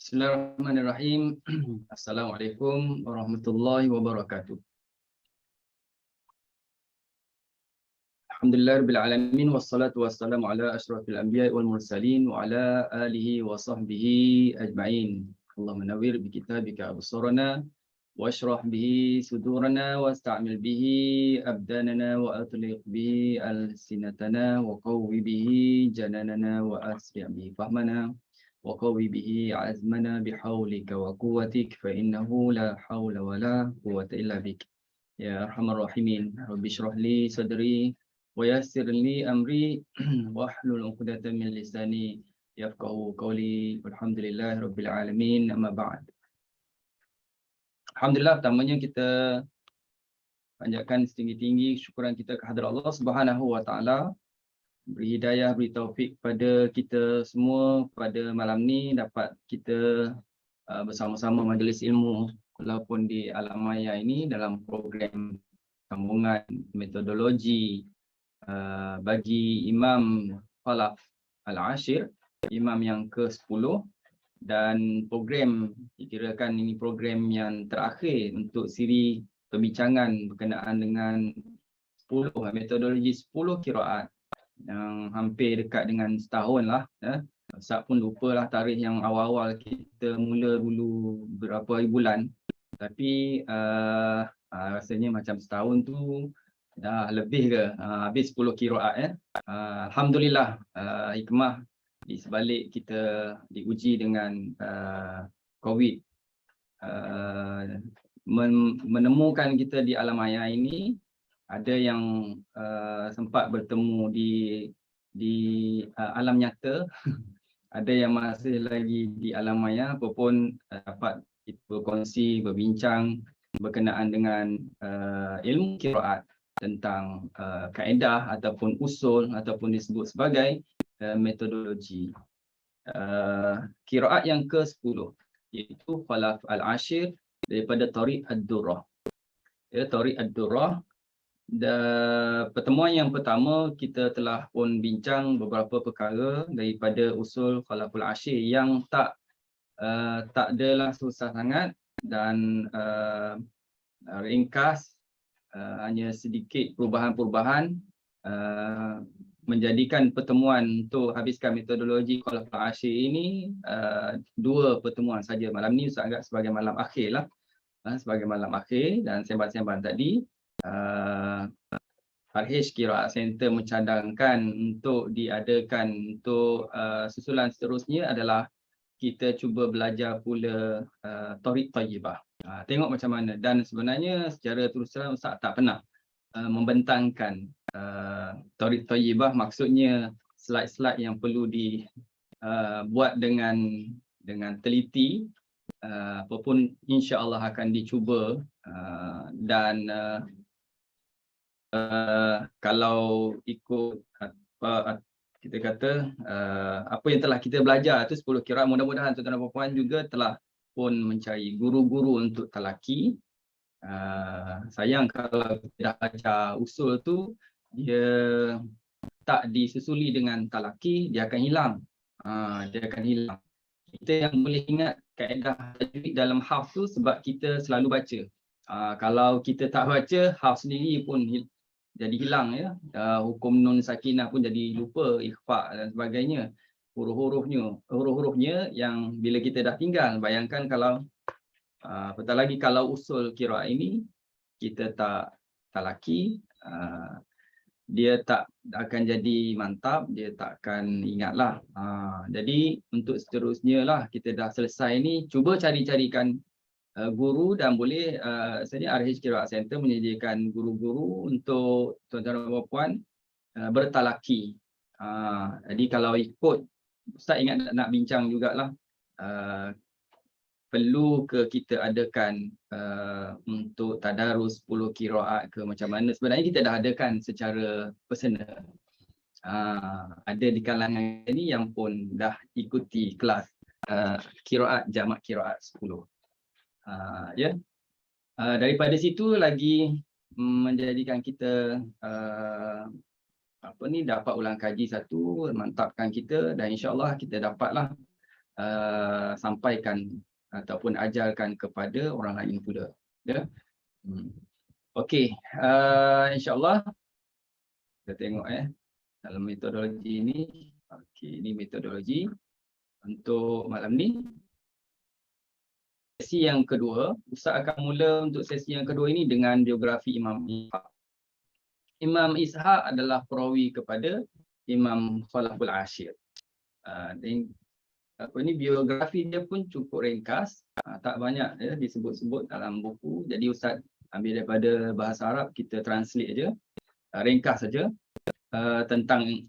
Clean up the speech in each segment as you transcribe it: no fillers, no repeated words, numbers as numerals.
Bismillahirrahmanirrahim. Assalamualaikum warahmatullahi wabarakatuh. Alhamdulillahirabbil alamin wassalatu wassalamu ala asyrafil anbiya'i wal mursalin wa ala alihi wa sahbihi ajma'in. Allahumma nawwir bi kitabika absarana washrah bihi sudurana wasta'mil bihi abdanana wa atliq bihi alsinatana wa qawwi bihi jananana wa asri' bihi fahmana وقوي به عزمنا بحولك وقوتك فإنه لا حول ولا قوة إلا بك يا أرحم الراحمين. رب اشرح لي صدري ويسر لي أمري واحلل عقدة من لساني يفقهوا قولي والحمد لله رب العالمين. أما بعد. Alhamdulillah, pertamanya kita panjatkan setinggi-tinggi syukuran kita kehadrat Allah Subhanahu wa taala, beri hidayah, beri taufik pada kita semua pada malam ni dapat kita bersama-sama majlis ilmu walaupun di alam maya ini dalam program sambungan metodologi bagi Imam Khalaf Al-Ashir, Imam yang ke-10, dan program dikirakan ini program yang terakhir untuk siri perbincangan berkenaan dengan 10 metodologi 10 qiraat yang hampir dekat dengan setahun lah. Ustaz pun lupalah tarikh yang awal-awal kita mula dulu berapa hari bulan. Tapi rasanya macam setahun tu dah lebih ke, habis 10 qiraat. Alhamdulillah, hikmah di sebalik kita diuji dengan COVID, menemukan kita di alam maya ini. Ada yang sempat bertemu di alam nyata, ada yang masih lagi di alam maya, apapun dapat kita berkongsi, berbincang berkenaan dengan ilmu qiraat tentang kaedah ataupun usul ataupun disebut sebagai metodologi. Qiraat yang ke-10 iaitu Khalaf Al-Ashir daripada Tariq Ad-Durrah. Tariq Ad-Durrah. Pertemuan yang pertama kita telah pun bincang beberapa perkara daripada usul Khalaful Ashir yang tak adalah susah sangat dan ringkas, hanya sedikit perubahan-perubahan, menjadikan pertemuan untuk habiskan metodologi Khalaful Ashir ini 2 pertemuan saja. Malam ni Ustaz anggap sebagai malam akhir lah, sebagai malam akhir, dan sembang-sembang tadi Al-Hijj Qiraat Center mencadangkan untuk diadakan untuk susulan seterusnya adalah kita cuba belajar pula Tariq Thayyibah. Tengok macam mana, dan sebenarnya secara terus terang Ustaz tak pernah membentangkan Tariq Thayyibah, maksudnya slide-slide yang perlu dibuat dengan teliti, apapun insya-Allah akan dicuba, dan kalau ikut kita kata apa yang telah kita belajar tu 10 qiraat, mudah-mudahan tuan-tuan dan puan juga telah pun mencari guru-guru untuk talaki. Sayang kalau kita dah baca usul tu dia tak disusuli dengan talaki, dia akan hilang. Dia akan hilang. Kita yang boleh ingat kaedah tajwid dalam hafz tu sebab kita selalu baca. Kalau kita tak baca, hafz sendiri pun jadi hilang, ya. Hukum nun sakinah pun jadi lupa, ikhfa dan sebagainya. Huruf-hurufnya yang bila kita dah tinggal, bayangkan kalau apatah lagi kalau usul qiraat ini kita tak talaki, dia tak akan jadi mantap, dia tak akan ingatlah. Jadi untuk seterusnya lah, kita dah selesai ni, cuba cari-carikan guru, dan boleh sebenarnya Al-Hijj Qiraat Center menyediakan guru-guru untuk tuan-tuan dan puan bertalaki. Jadi kalau ikut, Ustaz ingat nak bincang jugalah, perlu ke kita adakan untuk tadarus 10 qiraat ke macam mana? Sebenarnya kita dah adakan secara personal. Ada di kalangan ini yang pun dah ikuti kelas qiraat jamak qiraat 10. Daripada situ lagi menjadikan kita dapat ulang kaji satu, mantapkan kita, dan insya-Allah kita dapatlah sampaikan ataupun ajarkan kepada orang lain pula. Ya. Okey, insya-Allah kita tengok dalam metodologi ini. Okey, ini metodologi untuk malam ni. Sesi yang kedua, Ustaz akan mula untuk sesi yang kedua ini dengan biografi Imam Ishaq. Imam Ishaq adalah perawi kepada Imam Khalaful Ashir. Biografi dia pun cukup ringkas, tak banyak disebut-sebut dalam buku. Jadi Ustaz ambil daripada bahasa Arab, kita translate aja, ringkas saja tentang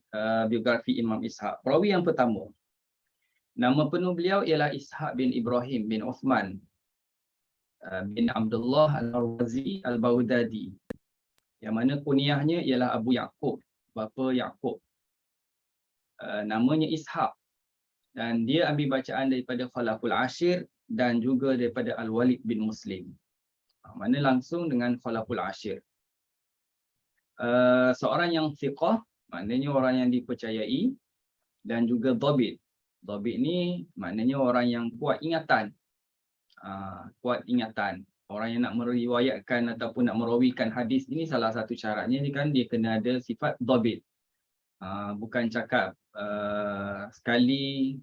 biografi Imam Ishaq. Perawi yang pertama, nama penuh beliau ialah Ishaq bin Ibrahim bin Uthman bin Abdullah Al-Razi Al-Baghdadi, yang mana kunyahnya ialah Abu Yaqub, bapa Yaqub. Namanya Ishaq, dan dia ambil bacaan daripada Khalaful Ashir dan juga daripada Al-Walid bin Muslim. Mana langsung dengan Khalaful Ashir. Seorang yang thiqah, maknanya orang yang dipercayai, dan juga dhabit. Dhabit ni maknanya orang yang kuat ingatan. Kuat ingatan. Orang yang nak meriwayatkan ataupun nak merawikan hadis ini, salah satu syaratnya ni kan dia kena ada sifat dhabit. Bukan cakap sekali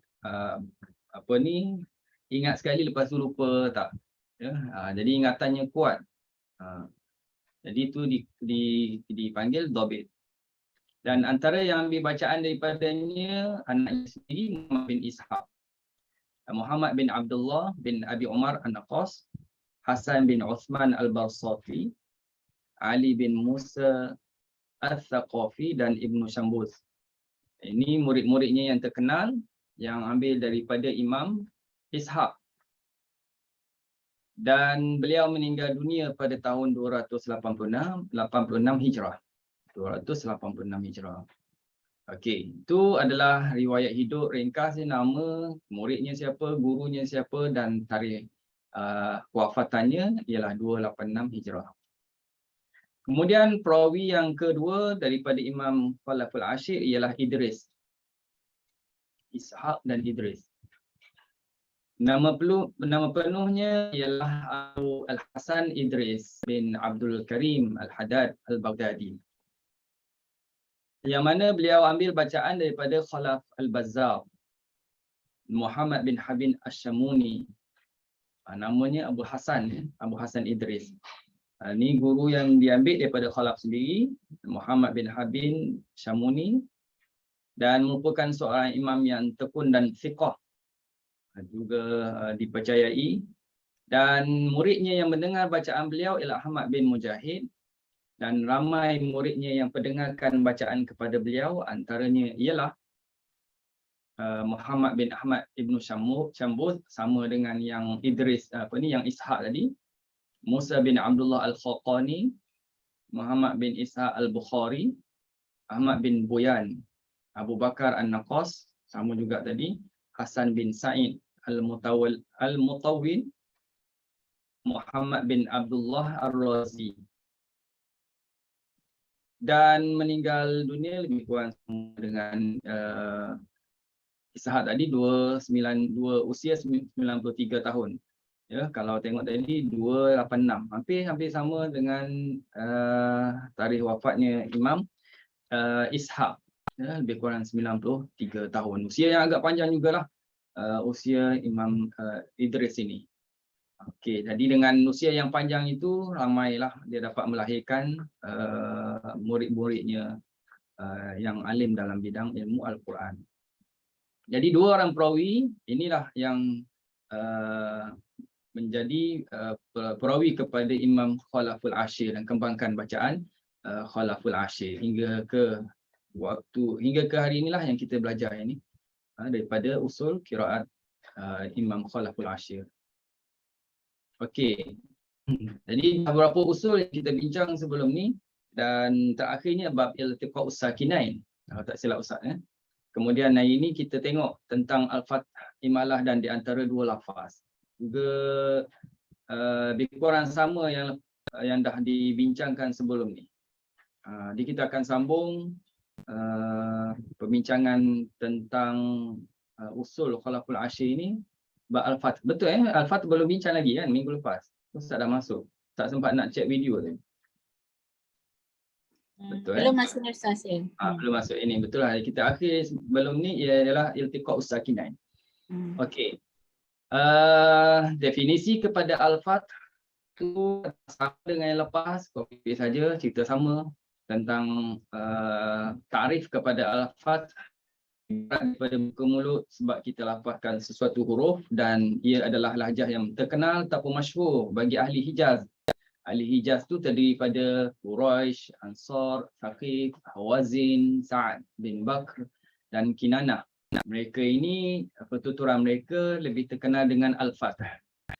ingat sekali lepas tu lupa, tak. Ya, jadi ingatannya kuat. Jadi itu dipanggil dhabit. Dan antara yang ambil bacaan daripadanya anaknya sendiri, Muhammad bin Ishaq, Muhammad bin Abdullah bin Abi Umar An-Naqas, Hasan bin Uthman Al-Barsati, Ali bin Musa Al-Thaqafi dan Ibnu Shambuz. Ini murid-muridnya yang terkenal yang ambil daripada Imam Ishaq. Dan beliau meninggal dunia pada tahun 286 Hijrah. 286 Hijrah. Okey, itu adalah riwayat hidup ringkas, nama, muridnya siapa, gurunya siapa, dan tarikh wafatannya ialah 286 Hijrah. Kemudian perawi yang kedua daripada Imam Khalaful Ashir ialah Idris. Ishaq dan Idris. Nama penuhnya ialah Abu Al-Hasan Idris bin Abdul Karim Al-Haddad Al-Baghdadi, yang mana beliau ambil bacaan daripada Khalaf Al-Bazzar, Muhammad bin Habib Asy-Syamuni. Namanya Abu Hasan Idris. Ini guru yang diambil daripada Khalaf sendiri, Muhammad bin Habib Syamuni, dan merupakan seorang imam yang tekun dan thiqah, juga dipercayai. Dan muridnya yang mendengar bacaan beliau ialah Ahmad bin Mujahid, dan ramai muridnya yang pendengarkan bacaan kepada beliau, antaranya ialah Muhammad bin Ahmad Ibnu Shambuz, sama dengan yang Idris, yang Ishaq tadi, Musa bin Abdullah Al-Khaqani, Muhammad bin Ishaq Al-Bukhari, Ahmad bin Buyan, Abu Bakar An-Naqas, sama juga tadi, Hasan bin Sa'id Al-Mutawwil, Muhammad bin Abdullah Ar-Razi. Dan meninggal dunia lebih kurang dengan Ishaq tadi, usia 93 tahun. Ya, kalau tengok tadi 286, hampir sama dengan tarikh wafatnya Imam Ishaq. Ya, lebih kurang 93 tahun. Usia yang agak panjang jugalah usia Imam Idris ini. Okey, jadi dengan usia yang panjang itu, ramailah dia dapat melahirkan murid-muridnya yang alim dalam bidang ilmu Al-Quran. Jadi dua orang perawi inilah yang menjadi perawi kepada Imam Khalaful Ashir dan kembangkan bacaan Khalaful Ashir hingga ke hari inilah yang kita belajar ini daripada usul qiraat Imam Khalaful Ashir. Okey. Jadi beberapa usul yang kita bincang sebelum ni, dan terakhirnya bab iltiqa'us sakinain, kalau tak silap Ustaz ya. Kemudian hari ini kita tengok tentang al-fath, imalah dan di antara dua lafaz. Juga lebih kurang sama yang dah dibincangkan sebelum ni. Jadi kita akan sambung perbincangan tentang usul khalaful ashir ni bab al-fath. Betul al-fath belum bincang lagi kan minggu lepas. Ustaz dah masuk. Tak sempat nak check video tu. Betul Belum masuk Ustaz ya. Belum masuk ini. Betul lah. Kita akhir sebelum ni ialah iltiqa usakinan. Okey. Definisi kepada al-fath tu sama dengan yang lepas, copy paste saja, cerita sama tentang takrif kepada al-fath daripada buka mulut sebab kita lafazkan sesuatu huruf dan ia adalah lahjah yang terkenal ataupun masyhur bagi ahli Hijaz. Ahli Hijaz tu terdiri pada Quraisy, Ansar, Thaqif, Hawazin, Sa'ad bin Bakr dan Kinanah. Mereka ini pertuturan mereka lebih terkenal dengan al-fath.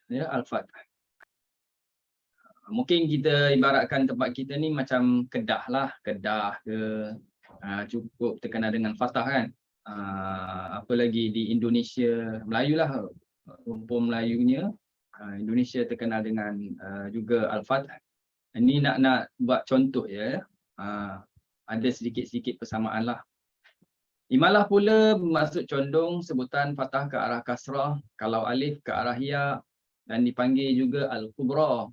Ya, al-fath. Mungkin kita ibaratkan tempat kita ni macam Kedah lah, Kedah ke cukup terkenal dengan fathah kan. Apa lagi di Indonesia, Melayu lah, rumpun Melayunya Indonesia terkenal dengan juga al-fath. Ini nak buat contoh ya. Ada sedikit-sedikit persamaan lah. Imalah pula bermaksud condong sebutan fathah ke arah kasrah, kalau alif ke arah ya, dan dipanggil juga al-kubra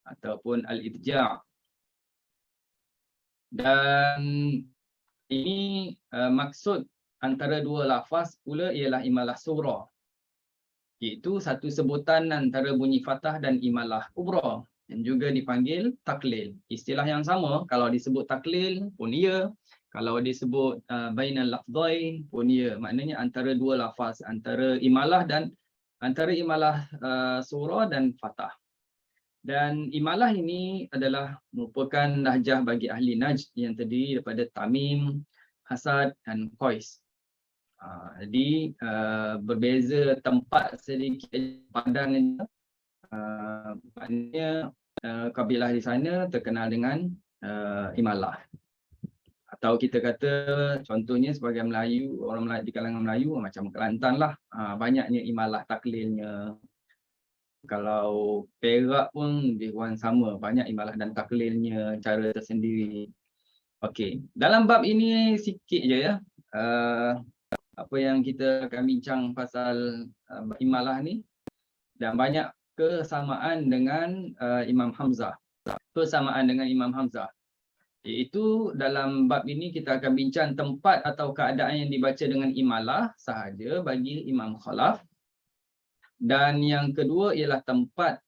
ataupun al-idja'. Dan ini maksud antara dua lafaz pula ialah imalah surah, iaitu satu sebutan antara bunyi fathah dan imalah kubra yang juga dipanggil taklil. Istilah yang sama, kalau disebut taklil pun ia, kalau disebut bainal lafdhain pun ia. Maknanya antara dua lafaz, antara imalah surah dan fathah. Dan imalah ini adalah merupakan lahjah bagi ahli Najd yang terdiri daripada Tamim, Asad dan Qais. Jadi berbeza tempat sedikit Padang. Maknanya kabilah di sana terkenal dengan imalah. Atau kita kata contohnya sebagai Melayu, orang Melayu di kalangan Melayu macam Kelantan lah, banyaknya imalah taklilnya. Kalau Perak pun dia orang sama, banyak imalah dan taklilnya, cara tersendiri. Okey, dalam bab ini sikit je ya. Apa yang kita akan bincang pasal imalah ni, dan banyak kesamaan dengan Imam Hamzah. Persamaan dengan Imam Hamzah. Iaitu dalam bab ini kita akan bincang tempat atau keadaan yang dibaca dengan imalah sahaja bagi Imam Khalaf. Dan yang kedua ialah tempat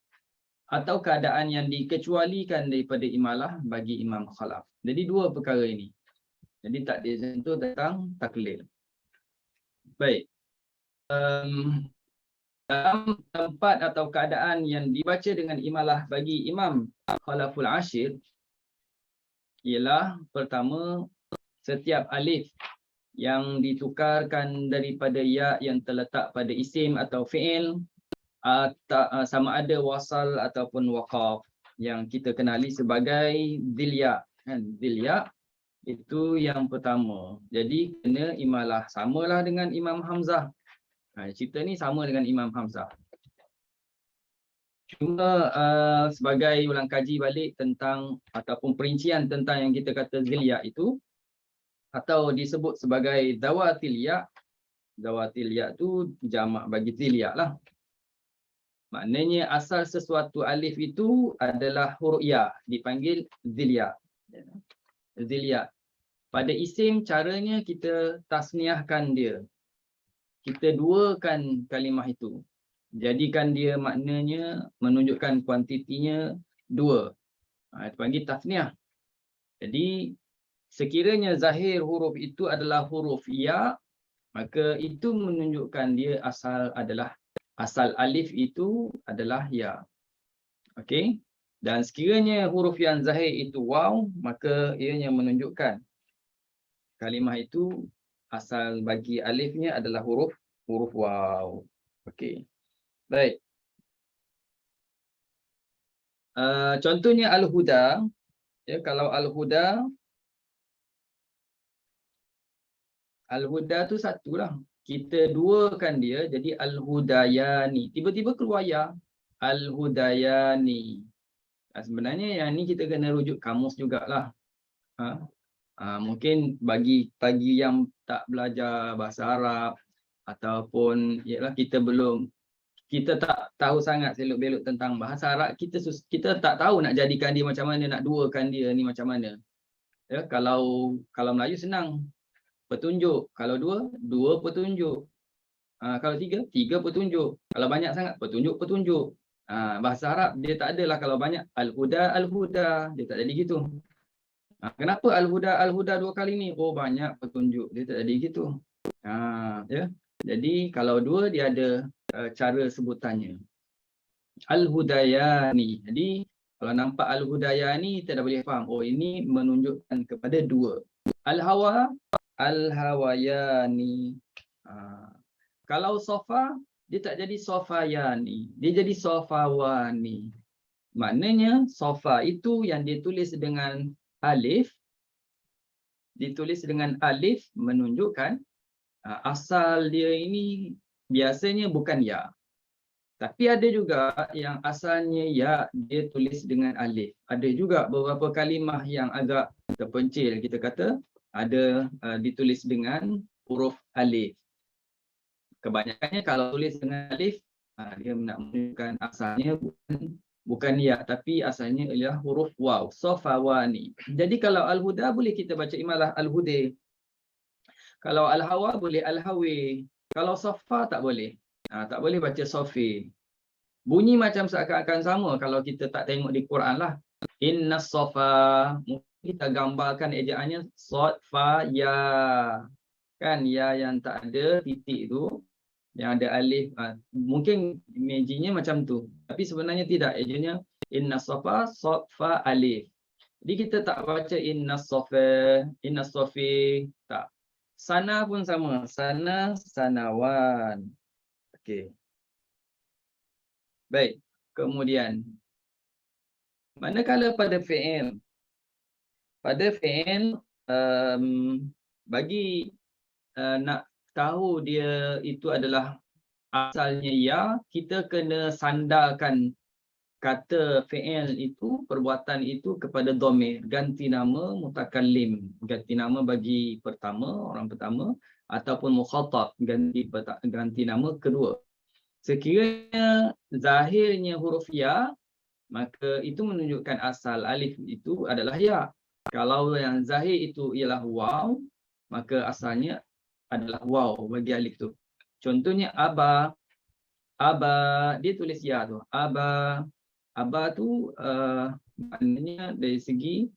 atau keadaan yang dikecualikan daripada imalah bagi Imam Khalaf. Jadi dua perkara ini. Jadi tak disentuh tentang taklil. Baik. Dalam tempat atau keadaan yang dibaca dengan imalah bagi Imam Khalaful Ashir ialah pertama, setiap alif yang ditukarkan daripada ya yang terletak pada isim atau fi'il sama ada wasal ataupun waqaf yang kita kenali sebagai dhil-ya. Dhil-ya itu yang pertama. Jadi kena imalah, samalah dengan Imam Hamzah. Cerita ni sama dengan Imam Hamzah. Cuma sebagai ulang kaji balik tentang ataupun perincian tentang yang kita kata dhil-ya itu, atau disebut sebagai dawatil ya. Dawatil ya tu jamak bagi dhil-ya lah. Maknanya asal sesuatu alif itu adalah huruf ya, dipanggil dhil-ya. Dhil-ya. Pada isim caranya kita tasniahkan dia. Kita duakan kalimah itu. Jadikan dia maknanya menunjukkan kuantitinya dua. Itu panggil tasniah. Jadi sekiranya zahir huruf itu adalah huruf ya, maka itu menunjukkan dia asal alif itu adalah ya. Okey? Dan sekiranya huruf yang zahir itu waw, maka ianya menunjukkan kalimah itu asal bagi alifnya adalah huruf waw. Okey. Baik. Contohnya al-huda. Ya, kalau al-huda tu satulah. Kita duakan dia jadi al-hudayani. Tiba-tiba keluar ya. Al-hudayani. Sebenarnya yang ni kita kena rujuk kamus jugalah. Mungkin bagi yang tak belajar bahasa Arab, ataupun ialah kita tak tahu sangat selok-belok tentang bahasa Arab, kita tak tahu nak jadikan dia macam mana, nak duakan dia ni macam mana. Ya, kalau Melayu senang, petunjuk. Kalau dua petunjuk. Kalau tiga petunjuk. Kalau banyak sangat, petunjuk. Bahasa Arab dia tak adalah kalau banyak al-huda. Dia tak jadi gitu. Kenapa al-huda 2 kali ni? Oh, banyak petunjuk. Dia tak jadi gitu. Ya. Jadi kalau 2 dia ada cara sebutannya. Al-hudayani. Jadi kalau nampak al-hudayani kita dah boleh faham. Oh, ini menunjukkan kepada 2. Al-hawa, al-hawayani. Kalau sofa dia tak jadi sofayani. Dia jadi sofawani. Maknanya sofa itu yang ditulis dengan alif. Ditulis dengan alif menunjukkan asal dia ini biasanya bukan ya. Tapi ada juga yang asalnya ya, dia tulis dengan alif. Ada juga beberapa kalimah yang agak terpencil, kita kata ada ditulis dengan huruf alif. Kebanyakannya kalau tulis dengan alif, dia nak menunjukkan asalnya bukan ya, tapi asalnya ialah huruf waw. Sofawani. Jadi kalau al-huda boleh kita baca imalah al-huda. Kalau al-hawa boleh al-hawi. Kalau sofa tak boleh. Tak boleh baca sofi. Bunyi macam seakan-akan sama kalau kita tak tengok di Quran lah. Inna sofa. Mungkin kita gambarkan ejaannya sod, fa, ya. Kan ya yang tak ada titik tu. Yang ada alif. Mungkin imajinya macam tu. Tapi sebenarnya tidak. Ejaannya inna sofa, sod, fa, alif. Jadi kita tak baca inna sofa, inna sofi. Tak. Sana pun sama. Sana, sanawan. Okey. Baik. Kemudian. Manakala pada fi'il. Pada fi'il, bagi nak tahu dia itu adalah asalnya ya, kita kena sandarkan kata fi'il itu, perbuatan itu kepada dhamir, ganti nama mutakallim, ganti nama bagi pertama, orang pertama, ataupun mukhatab, ganti nama kedua. Sekiranya zahirnya huruf ya, maka itu menunjukkan asal alif itu adalah ya. Kalau yang zahir itu ialah waw, maka asalnya adalah waw bagi alif tu. Contohnya aba, dia tulis ya tu. Aba tu maknanya dari segi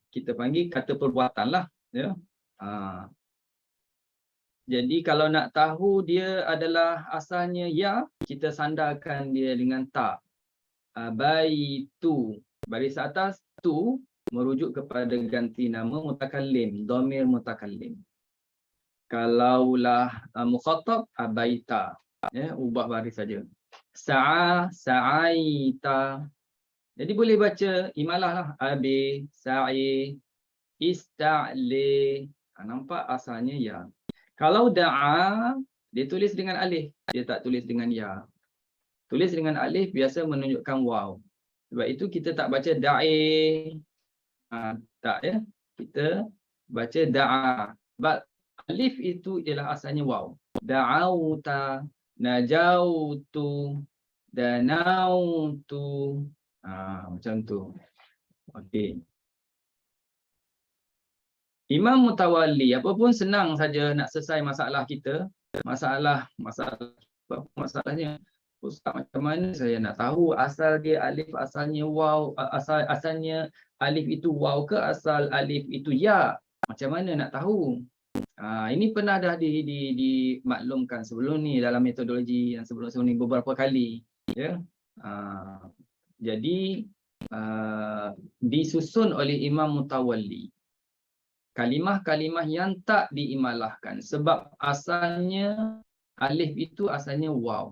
kita panggil kata perbuatan lah. Ya. Jadi kalau nak tahu dia adalah asalnya ya, kita sandarkan dia dengan ta. Baitu. Baris atas tu merujuk kepada ganti nama mutakallim, dhamir mutakallim. Kalaulah mukhatab, abaita. Ya, ubah baris saja. Sa'a, sa'aita. Jadi boleh baca imalah lah. Abi, sa'i, ista'li. Nampak asalnya ya. Kalau da'a, dia tulis dengan alif. Dia tak tulis dengan ya. Tulis dengan alif biasa menunjukkan waw. Sebab itu kita tak baca da'i. Tak ya. Kita baca da'a. Sebab alif itu ialah asalnya waw. Da'auta, najautu, danautu. Macam tu. Okey. Imam Mutawalli, apapun senang saja nak selesai masalah kita. Masalahnya. Ustaz, macam mana saya nak tahu asal dia alif, asalnya waw, asalnya alif itu waw ke asal alif itu ya? Macam mana nak tahu? Ini pernah dah dimaklumkan sebelum ni dalam metodologi yang sebelum ni beberapa kali. Ya. Jadi disusun oleh Imam Mutawalli. Kalimah-kalimah yang tak diimalahkan sebab asalnya alif itu asalnya waw.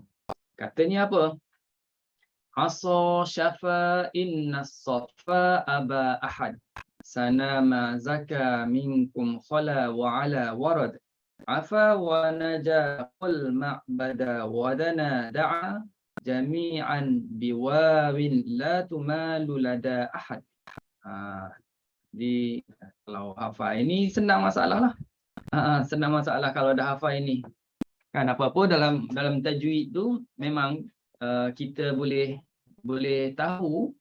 Katanya apa? Asa syafa inna safa aba ahad. Sana ma zaka minkum khala wa ala warad. Afa wa naja qul ma'bada wadana da'a jami'an biwawin la tumalu lada ahad. Kalau hafal ini senang masalah lah. Senang masalah kalau dah hafal ini. Kan apa-apa dalam tajwid tu memang kita boleh tahu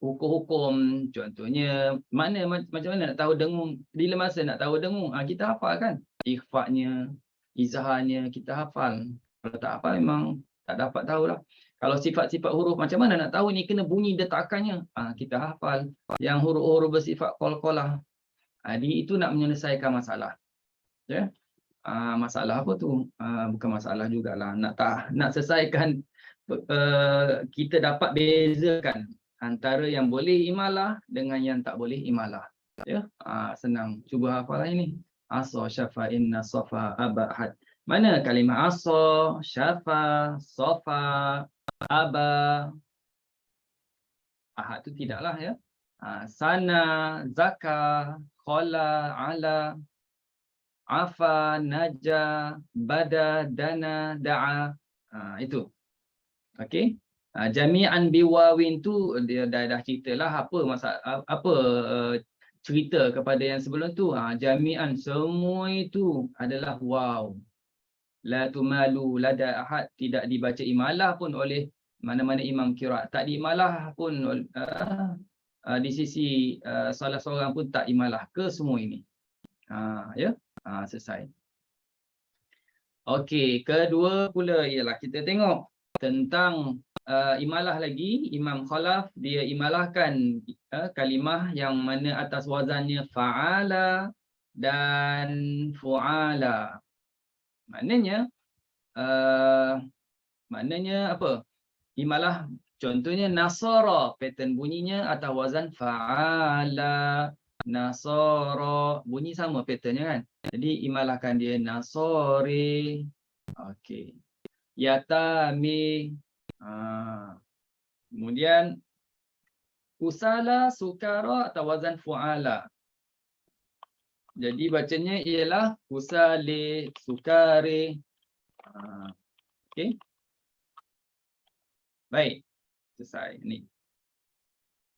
hukum-hukum, contohnya macam mana nak tahu dengung, bila masa nak tahu dengung, kita hafal kan, ikhfa'nya, izharnya kita hafal. Kalau tak hafal memang tak dapat tahulah. Kalau sifat-sifat huruf macam mana nak tahu ni kena bunyi detakannya, kita hafal. Yang huruf-huruf bersifat qalqalah, itu nak menyelesaikan masalah, ya. Masalah apa tu? Bukan masalah jugalah, nak selesaikan, kita dapat bezakan antara yang boleh imalah dengan yang tak boleh imalah, ya. Senang, cuba hafal ini. Asa, syafa, inna, safa, aba, had. Mana kalimah asa, syafa, safa, aba? Ahad tu tidaklah, ya. Sana, zaka, khala, ala, afa, naja, bada, dana, da'a. Itu. Okey. Jami'an biwawin tu dia dah ceritalah apa cerita kepada yang sebelum tu. Jami'an semua itu adalah waw. La tumalu lada ahad, tidak dibaca imalah pun oleh mana-mana imam qiraat. Tak diimalah pun di sisi salah seorang pun tak imalah ke semua ini. Ya. Selesai. Okey, kedua pula ialah kita tengok tentang imalah lagi. Imam Khalaf dia imalahkan kalimah yang mana atas wazannya fa'ala dan fu'ala. Maknanya apa? Imalah contohnya nasara, pattern bunyinya atas wazan fa'ala, nasara, bunyi sama patternnya kan. Jadi imalahkan dia nasori. Okey. Yatami. Kemudian usala, sukara atau wazan fu'ala. Jadi bacanya ialah usali, sukari. Okey. Baik. Selesai ni.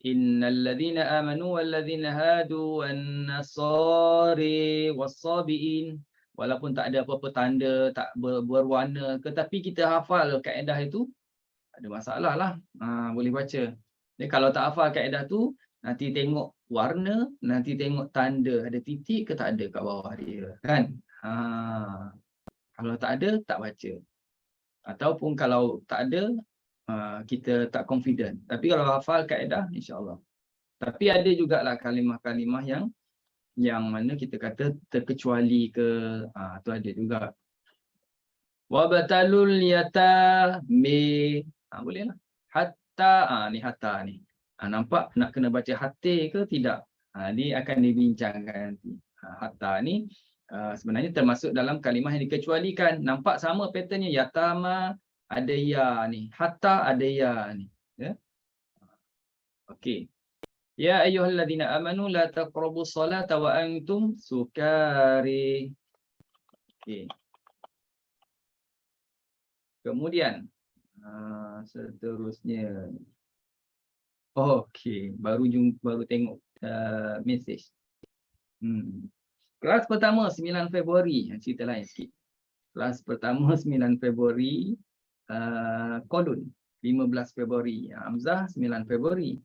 Innal ladzina amanu wal ladzina hadu wan nasari was-sabiin. Walaupun tak ada apa-apa tanda, tak berwarna, tetapi kita hafal kaedah itu, ada masalah lah. Boleh baca. Jadi kalau tak hafal kaedah tu, nanti tengok warna, nanti tengok tanda, ada titik ke tak ada kat bawah dia, kan? Kalau tak ada, tak baca. Ataupun kalau tak ada, kita tak confident. Tapi kalau hafal kaedah, insya-Allah. Tapi ada jugalah kalimah-kalimah yang mana kita kata terkecuali ke, tu ada juga. Wabatalul yatami, boleh lah. Hatta, ni hatta ni. Nampak nak kena baca hati ke tidak? Ni akan dibincangkan nanti. Hatta ni sebenarnya termasuk dalam kalimah yang dikecualikan. Nampak sama patternnya, yatama ada ya ni, hatta ada ya ni, ya. Okey. Ya ayyuhalladzina amanu la taqrabus salata wa antum sukari. Okey. Kemudian seterusnya. Okey, baru tengok message. Kelas pertama 9 Februari, cerita lain sikit. Kelas pertama 9 Februari, Qadun 15 Februari, Hamzah 9 Februari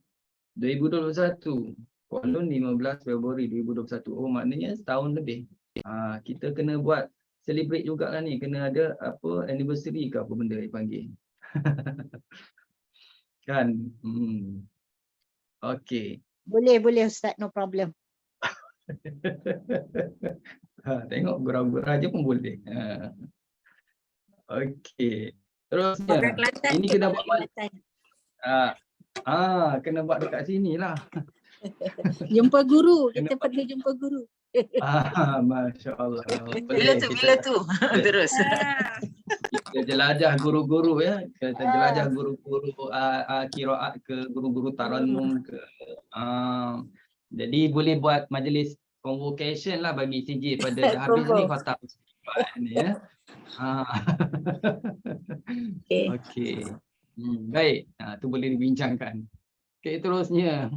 2021, Qadun 15 Februari 2021. Oh, maknanya setahun lebih. Kita kena buat celebrate jugalah ni, kena ada apa anniversary ke apa benda dipanggil. Kan? Okey. Boleh Ustaz, no problem. Tengok gurau-gurau je pun boleh. Okey. Terusnya, ini kena buat kena buat dekat sini lah. Jumpa guru, kita perlu jumpa guru. Masya-Allah. Bila tu? Terus. Kita jelajah guru-guru, ya. Kita jelajah guru-guru qiraat ke, guru-guru tarannum ke. Jadi boleh buat majlis convocation lah bagi CJ pada dah habis ni khatam ni, ya. Okey. Baik. Tu boleh dibincangkan. Okey, terusnya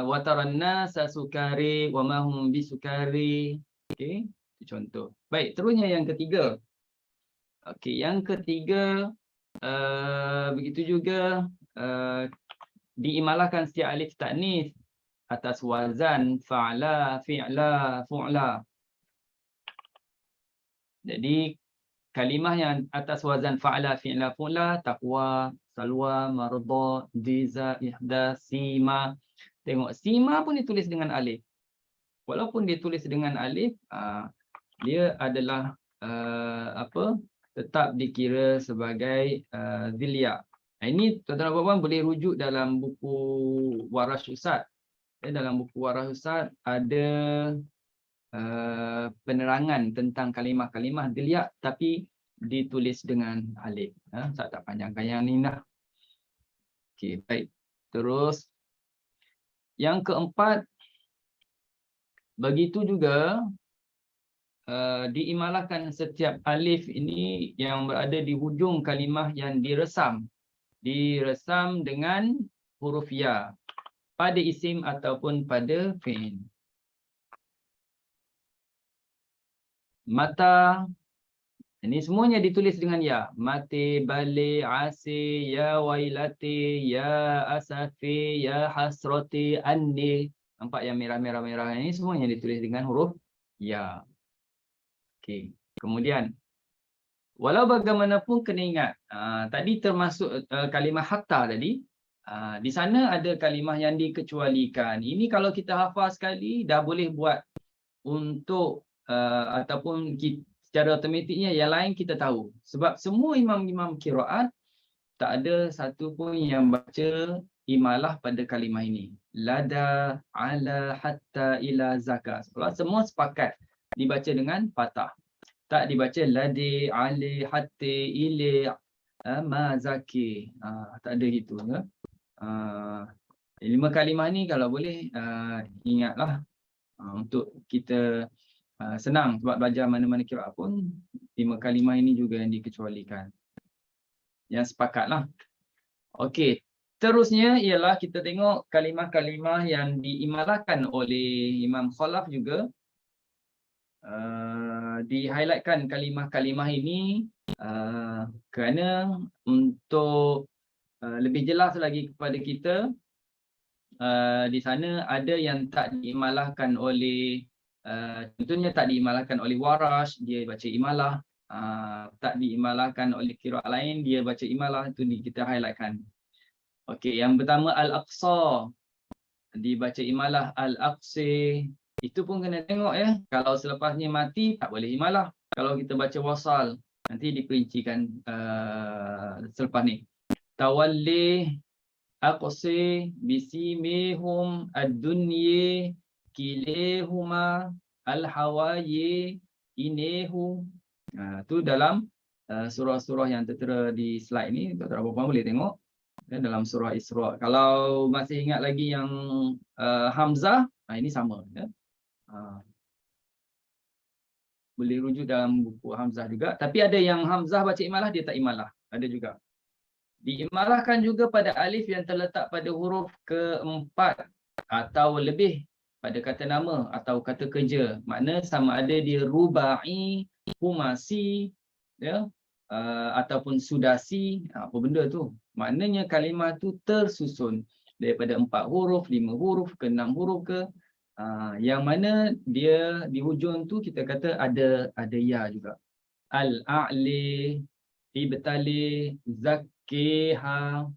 wataranna sasukari wa ma hum bisukari. Okey. Contoh. Baik, terusnya yang ketiga. Okey, yang ketiga begitu juga diimalahkan setiap alif taknis atas wazan fa'la, fi'la, fu'la. Jadi kalimah yang atas wazan fa'la, fi'la, fu'la, taqwa, salwa, marda, jiza, ihda, sima. Tengok, sima pun ditulis dengan alif. Walaupun ditulis dengan alif, dia adalah tetap dikira sebagai zilia. Ini tuan-tuan dan puan boleh rujuk dalam buku Waras Ustaz. Dalam buku Waras Ustaz ada penerangan tentang kalimah-kalimah zilia tapi ditulis dengan alif. Ustaz tak panjangkan yang ni dah. Okey, baik. Terus yang keempat, begitu juga diimalahkan setiap alif ini yang berada di hujung kalimah yang diresam dengan huruf ya pada isim ataupun pada fi'il. Mata, ini semuanya ditulis dengan ya. Mati, bali, asi, ya wailati, ya asafi, ya hasrati, anni. Nampak yang merah-merah ini semuanya ditulis dengan huruf ya. Okey. Kemudian, walau bagaimanapun kena ingat, tadi termasuk kalimah hatta tadi, di sana ada kalimah yang dikecualikan. Ini kalau kita hafal sekali, dah boleh buat untuk ataupun secara automatiknya yang lain kita tahu. Sebab semua imam-imam qiraat tak ada satu pun yang baca imalah pada kalimah ini. Lada, ala, hatta, ila, zaka. Semua sepakat dibaca dengan fathah. Tak dibaca ladi, ali, hati, ili, ma, zaki. Tak ada gitu. Ya? 5 kalimah ni kalau boleh ingatlah untuk kita senang sebab belajar mana-mana qiraat pun 5 kalimah ini juga yang dikecualikan. Yang sepakatlah. Okey. Terusnya ialah kita tengok kalimah-kalimah yang diimalahkan oleh Imam Khalaf juga. Di-highlightkan kalimah-kalimah ini kerana untuk lebih jelas lagi kepada kita, di sana ada yang tak diimalahkan oleh contohnya tak diimalahkan oleh Warash, dia baca imalah. Tak diimalahkan oleh qiraat lain, dia baca imalah. Itu kita highlightkan. Okey, yang pertama Al-Aqsa, dibaca imalah Al-Aqsi. Itu pun kena tengok ya. Kalau selepasnya mati tak boleh imalah. Kalau kita baca wasal, nanti diperincikan selepas ni. Tawalli aqsi bisimihum ad-dunyi kilihuma al-hawayi inehu. Tu dalam surah-surah yang tertera di slide ni, tuan-tuan puan boleh tengok dalam surah Isra. Kalau masih ingat lagi yang Hamzah, ini sama ya. Boleh rujuk dalam buku Hamzah juga. Tapi ada yang Hamzah baca imalah, dia tak imalah. Ada juga. Diimalahkan juga pada alif yang terletak pada huruf keempat atau lebih pada kata nama atau kata kerja. Makna sama ada dia rubai, humasi, ya, ataupun sudasi. Apa benda tu? Maknanya kalimah tu tersusun daripada 4 huruf, 5 huruf ke 6 huruf ke. Yang mana dia di hujung tu kita kata ada ya juga. Al-a'li, ibtali, zakkiha.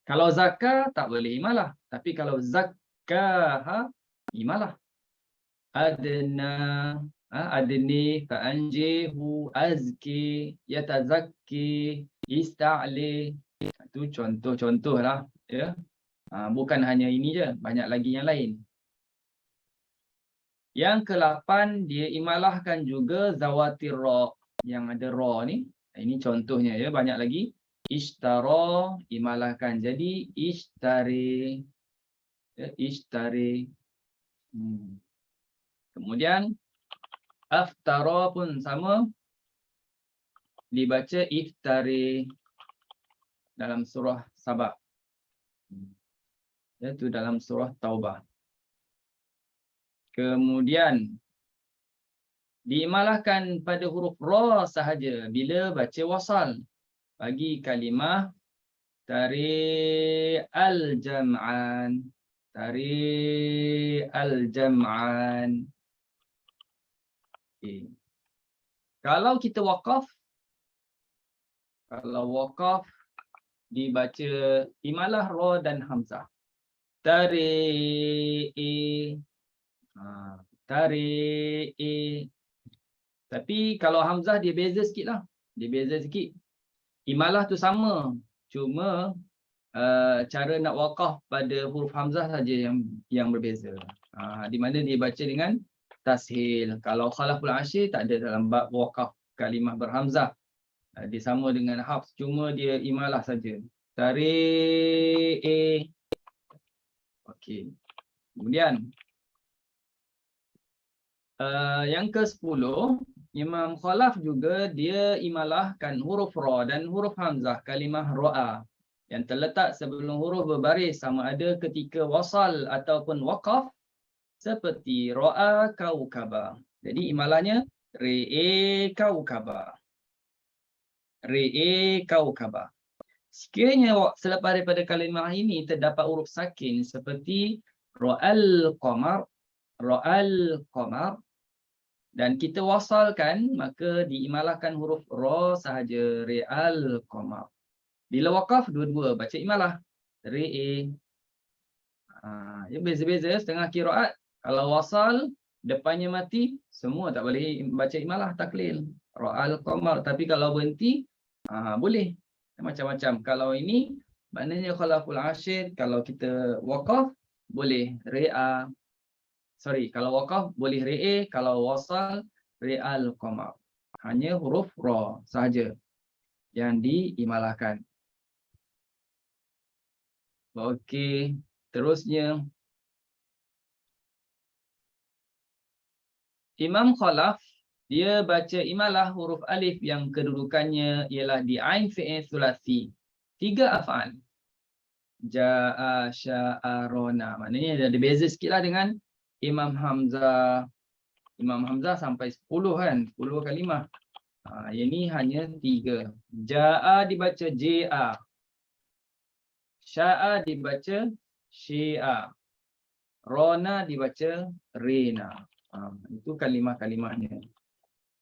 Kalau zakah tak boleh imalah, tapi kalau zakkaha imalah. Adna, adni, fa'anjihu, azki, yatazakki, ista'li. Itu contoh-contoh lah. Ya? Bukan hanya ini je, banyak lagi yang lain. Yang ke-8, dia imalahkan juga zawatir ra, yang ada ra ni. Ini contohnya ya, banyak lagi. Ishtara, imalahkan jadi ishtari. Ya, ishtari. Kemudian aftara pun sama, dibaca iftari dalam surah Sabah. Itu dalam surah Taubah. Kemudian diimalahkan pada huruf ra sahaja bila baca wasal. Bagi kalimah tari al-jam'an. Tari al-jam'an. Okay. Kalau kita waqaf, dibaca imalah ra dan hamzah. Tari tari. Tapi kalau hamzah dia beza sikit lah. Imalah tu sama. Cuma cara nak waqaf pada huruf hamzah saja yang berbeza. Di mana dia baca dengan tashil. Kalau khalaful ashir tak ada dalam bab waqaf kalimah berhamzah. Dia sama dengan hafs, cuma dia imalah saja. Tari. Okey. Kemudian yang ke-10, Imam Khalaf juga dia imalahkan huruf ra dan huruf hamzah kalimah ra'a yang terletak sebelum huruf berbaris sama ada ketika wasal ataupun waqaf seperti ra'a kaukaba. Jadi imalahnya re'e kaukaba. Re'e kaukaba. Sekiranya selepas daripada kalimah ini terdapat huruf sakin seperti ra'al qamar, dan kita wasalkan, maka diimalahkan huruf ra sahaja, re'al qamar. Bila waqaf dua-dua baca imalah re'e. Ya beza-beza setengah qiraat. Kalau wasal depannya mati, semua tak boleh baca imalah taklil. Ra'al qamar. Tapi kalau berhenti boleh. Macam-macam. Kalau ini maknanya khalaful ashir, kalau kita waqaf boleh re'a. Kalau waqaf boleh re'e, kalau wasal re'al qamar. Hanya huruf ra sahaja yang diimalahkan. Okey, terusnya Imam Khalaf dia baca imalah huruf alif yang kedudukannya ialah di ain fi'il sulasi. 3 af'al. Ja'a, sya'a, rona. Maknanya ada beza sikitlah dengan Imam Hamzah. Imam Hamzah sampai 10 kan, 10 kalimah. Ini hanya 3. Ja'a dibaca ja'a. Sya'a dibaca syi'a. Rona dibaca rina. Itu kalimah-kalimahnya.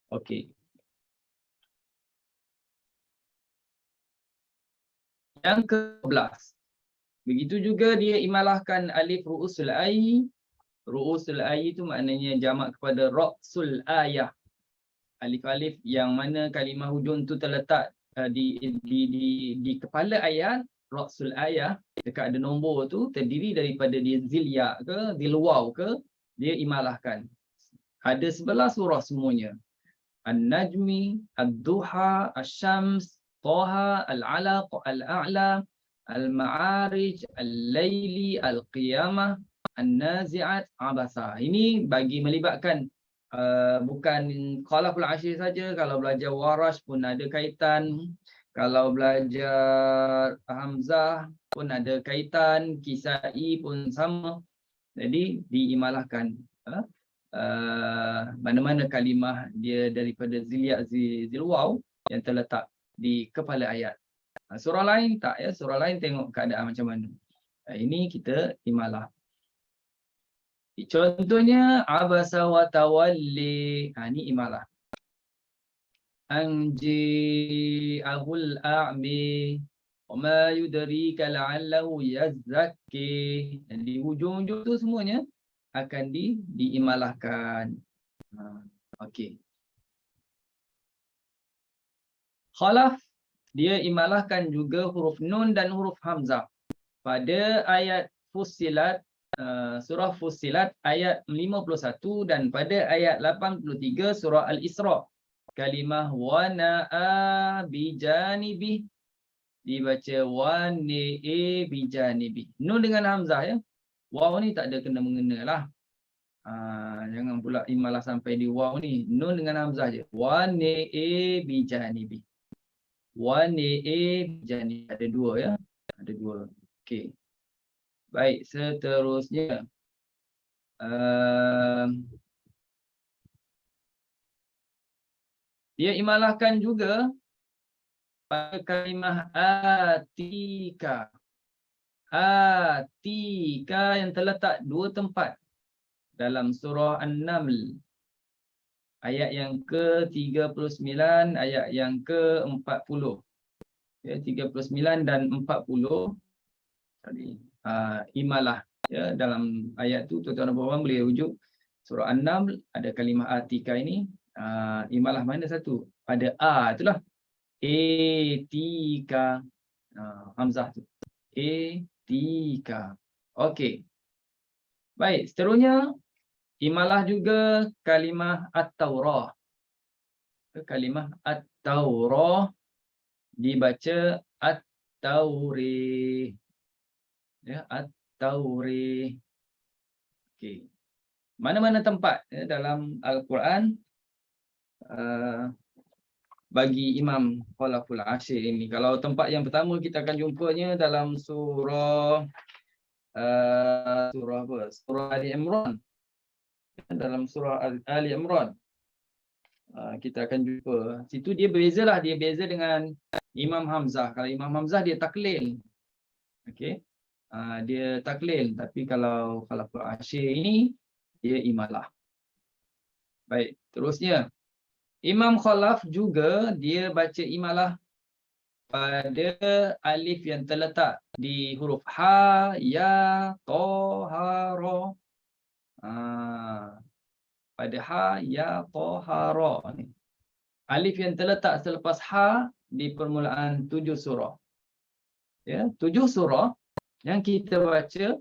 Okey. Yang ke-11. Begitu juga dia imalahkan alif ru'usul ayy. Ru'usul ayy itu maknanya jamak kepada ra'sul ayah. Alif-alif yang mana kalimah hujung tu terletak di kepala ayat. Ra'sul ayah dekat ada nombor tu terdiri daripada dia zilya ke zilwaw ke, dia imalahkan. Ada 11 surah semuanya. An-Najmi, Ad-Duha, Asy-Syams, Taha, Al-Alaq, Al-A'la, Al-Ma'arij, Al-Laili, Al-Qiyamah, An-Nazi'at, Abasa. Ini bagi melibatkan bukan khalaful ashir saja, kalau belajar Warash pun ada kaitan. Kalau belajar Hamzah pun ada kaitan, Kisai pun sama. Jadi diimalahkan mana-mana kalimah dia daripada zilwaw yang terletak di kepala ayat. Surah lain tak ya, surah lain tengok keadaan macam mana. Ini kita imalah. Contohnya abasa wa tawalli. Ini imalah. Anji ahul a'mi wa ma yudrika la'allahu yazzakki. Dan di hujung-hujung tu semuanya akan diimalahkan. Okey. Khalaf dia imalahkan juga huruf nun dan huruf hamzah pada ayat Fussilat, surah Fussilat ayat 51 dan pada ayat 83 surah Al-Isra. Kalimah wana'a bijanibi dibaca wani'i bijanibi. Nun dengan hamzah ya. Waw ni tak ada kena-mengena lah. Jangan pula imalah sampai di waw ni. Nun dengan hamzah je. Wani'i bijanibi. Wani'i bijanibi. Ada 2 ya. Ada 2. Okey. Baik, seterusnya. Dia imalahkan juga pada kalimah atika. Atika yang terletak 2 tempat dalam surah An-Naml. Ayat yang ke-39, ayat yang ke-40. Ya, 39 dan 40. Tadi imalah, ya, dalam ayat tu tuan-tuan dan puan boleh rujuk surah An-Naml, ada kalimah atika ini. Imalah mana satu? Pada itulah. Etika. Hamzah tu. Etika. Okey. Baik, seterusnya imalah juga kalimah at-taurah. Kalimah at-taurah dibaca at-taurih. Ya, at-taurih. Okey. Mana-mana tempat, ya, dalam Al-Quran bagi Imam Khalaful Ashir ini. Kalau tempat yang pertama kita akan jumpanya dalam surah Surah Ali Imran. Dalam surah Ali Imran kita akan jumpa. Situ dia bezalah, dia beza dengan Imam Hamzah. Kalau Imam Hamzah dia taklil. Okey. Dia taklil, tapi kalau Khalaful Ashir ini dia imalah. Baik, terusnya Imam Khalaf juga dia baca imalah pada alif yang terletak di huruf ha, ya, to, ha, ro. Pada ha, ya, to, ha, ro ni. Alif yang terletak selepas ha di permulaan 7 surah. Ya, 7 surah yang kita baca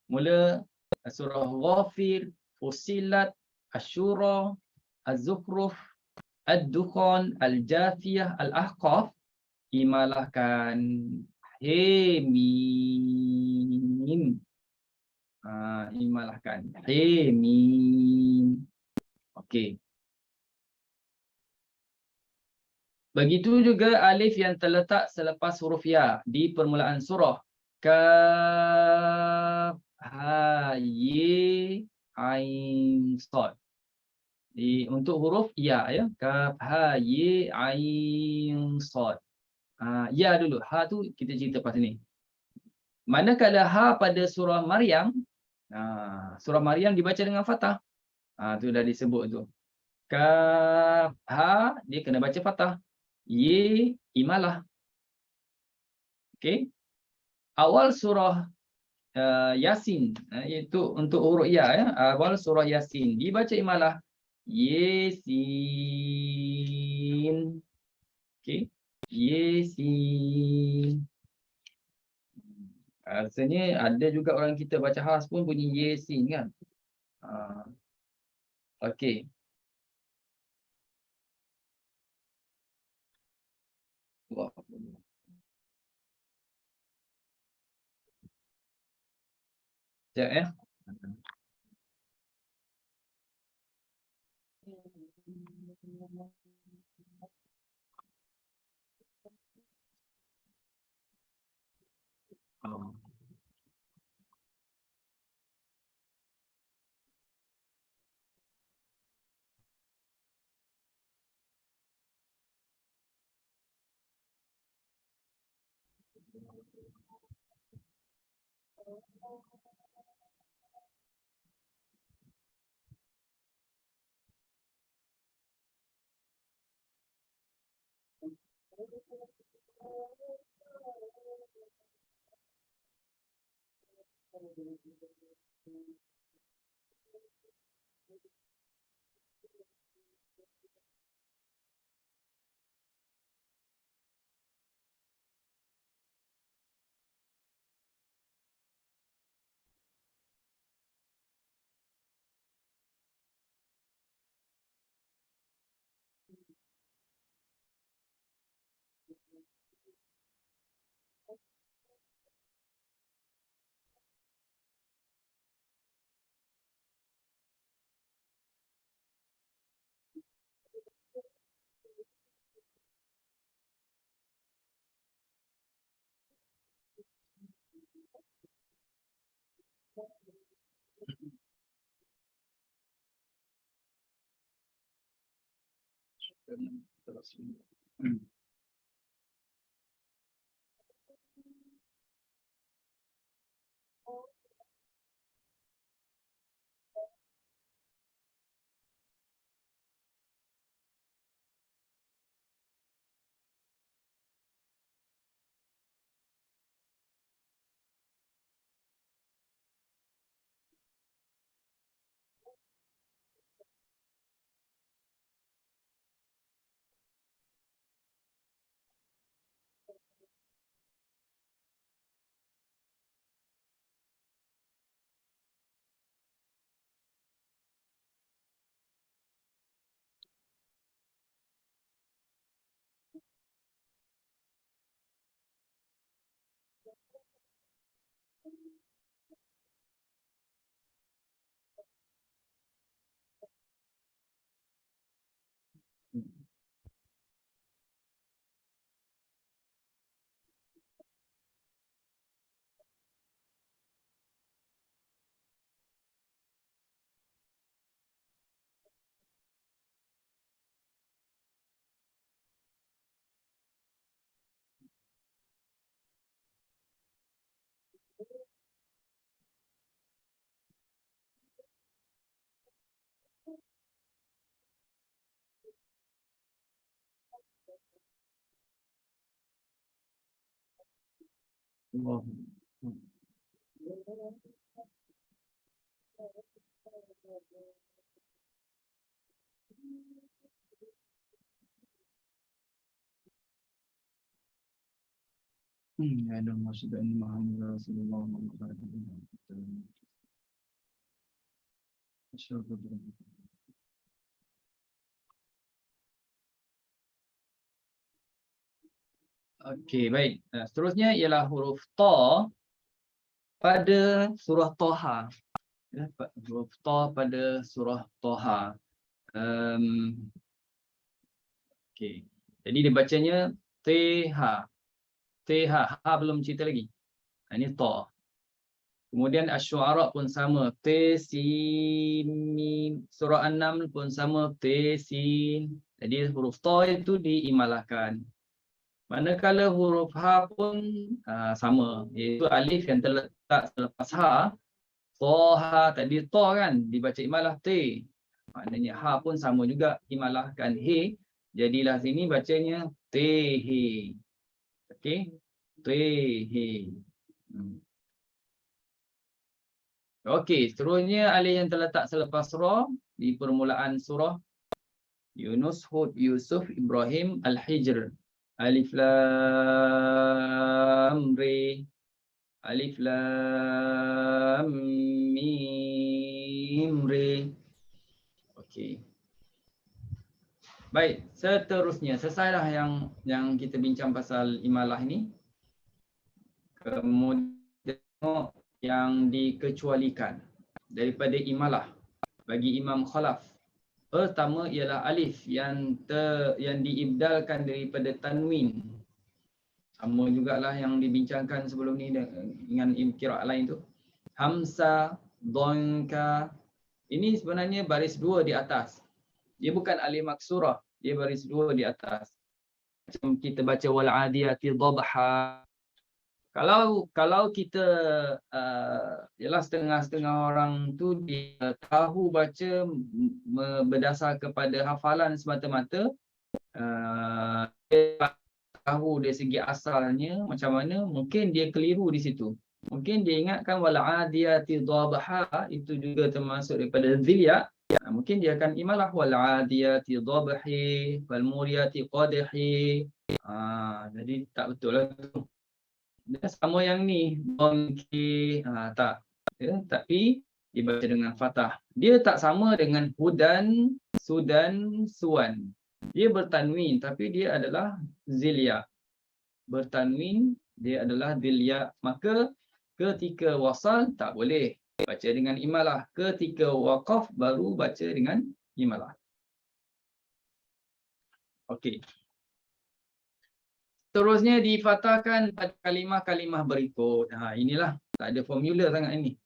mula surah Ghafir, Fussilat, Asy-Syura, Az-Zukhruf, Ad-Dukhan, Al-Jathiyah, Al-Ahqaf, imalahkan Hemim. Imalahkan Hemim. Okey. Begitu juga alif yang terletak selepas huruf ya di permulaan surah. Kaf, ha, ye, ain, sad. Untuk huruf ya, ya. Kaf, ha, ye, ain, sad. Ya dulu. Ha tu kita cerita pas ni. Manakala ha pada surah Maryam, surah Maryam dibaca dengan fathah. Tu dah disebut tu. Kaf, ha dia kena baca fathah. Ye, imalah. Okey. Awal surah Yasin, iaitu untuk huruf ya, ya. Awal surah Yasin dibaca imalah. Yesin. Okey. Yesin. Rasanya ada juga orang kita baca has pun bunyi yesin kan. Okey. Wah. Sekejap, ya. Allah. Ada maksud dan Muhammad Rasulullah Okey, baik. Seterusnya ialah huruf ta pada surah Toha. Ya, huruf ta pada surah Toha. Okey. Jadi dia bacanya TH. TH. Ha belum cerita lagi. Ini ta. Kemudian Asy-Syu'ara pun sama. T, Sin, Mim. Surah An-Naml pun sama. T, Sin. Jadi huruf ta itu diimalahkan. Manakala huruf ha pun sama. Iaitu alif yang terletak selepas ha. Toha tadi ta kan. Dibaca imalah T. Maknanya ha pun sama juga. Imalahkan he. Jadilah sini bacanya T-he. Okey. T-he. Okey, seterusnya alif yang terletak selepas ra di permulaan surah Yunus, Hud, Yusuf, Ibrahim, Al-Hijr. Alif lam re. Alif lam mim re. Okey. Baik, seterusnya selesailah yang kita bincang pasal imalah ini. Kemudian tengok yang dikecualikan daripada imalah bagi Imam Khalaf. Pertama ialah alif yang diibdalkan daripada tanwin. Sama jugalah yang dibincangkan sebelum ni dengan qiraat lain tu. Hamzah, dhanka. Ini sebenarnya baris dua di atas. Dia bukan alif maksurah, dia baris dua di atas. Macam kita baca wal adiyati dhabha. Kalau kita ialah setengah-setengah orang tu dia tahu baca berdasar kepada hafalan semata-mata, dia tahu dari segi asalnya macam mana, mungkin dia keliru di situ. Mungkin dia ingatkan wal adiyati dhabha itu juga termasuk daripada zilya. Mungkin dia akan imalah wal adiyati dhabhi wal muriyati qadhi. Jadi tak betul lah tu. Dia sama yang ni, dhanki, tak. Ya, tapi dibaca dengan fathah. Dia tak sama dengan hudan, sudan, suwan. Dia bertanwin tapi dia adalah zilya. Bertanwin dia adalah zilya. Maka ketika wasal tak boleh baca dengan imalah. Ketika waqaf baru baca dengan imalah. Okey. Terusnya difathahkan pada kalimah-kalimah berikut. Inilah tak ada formula sangat ini.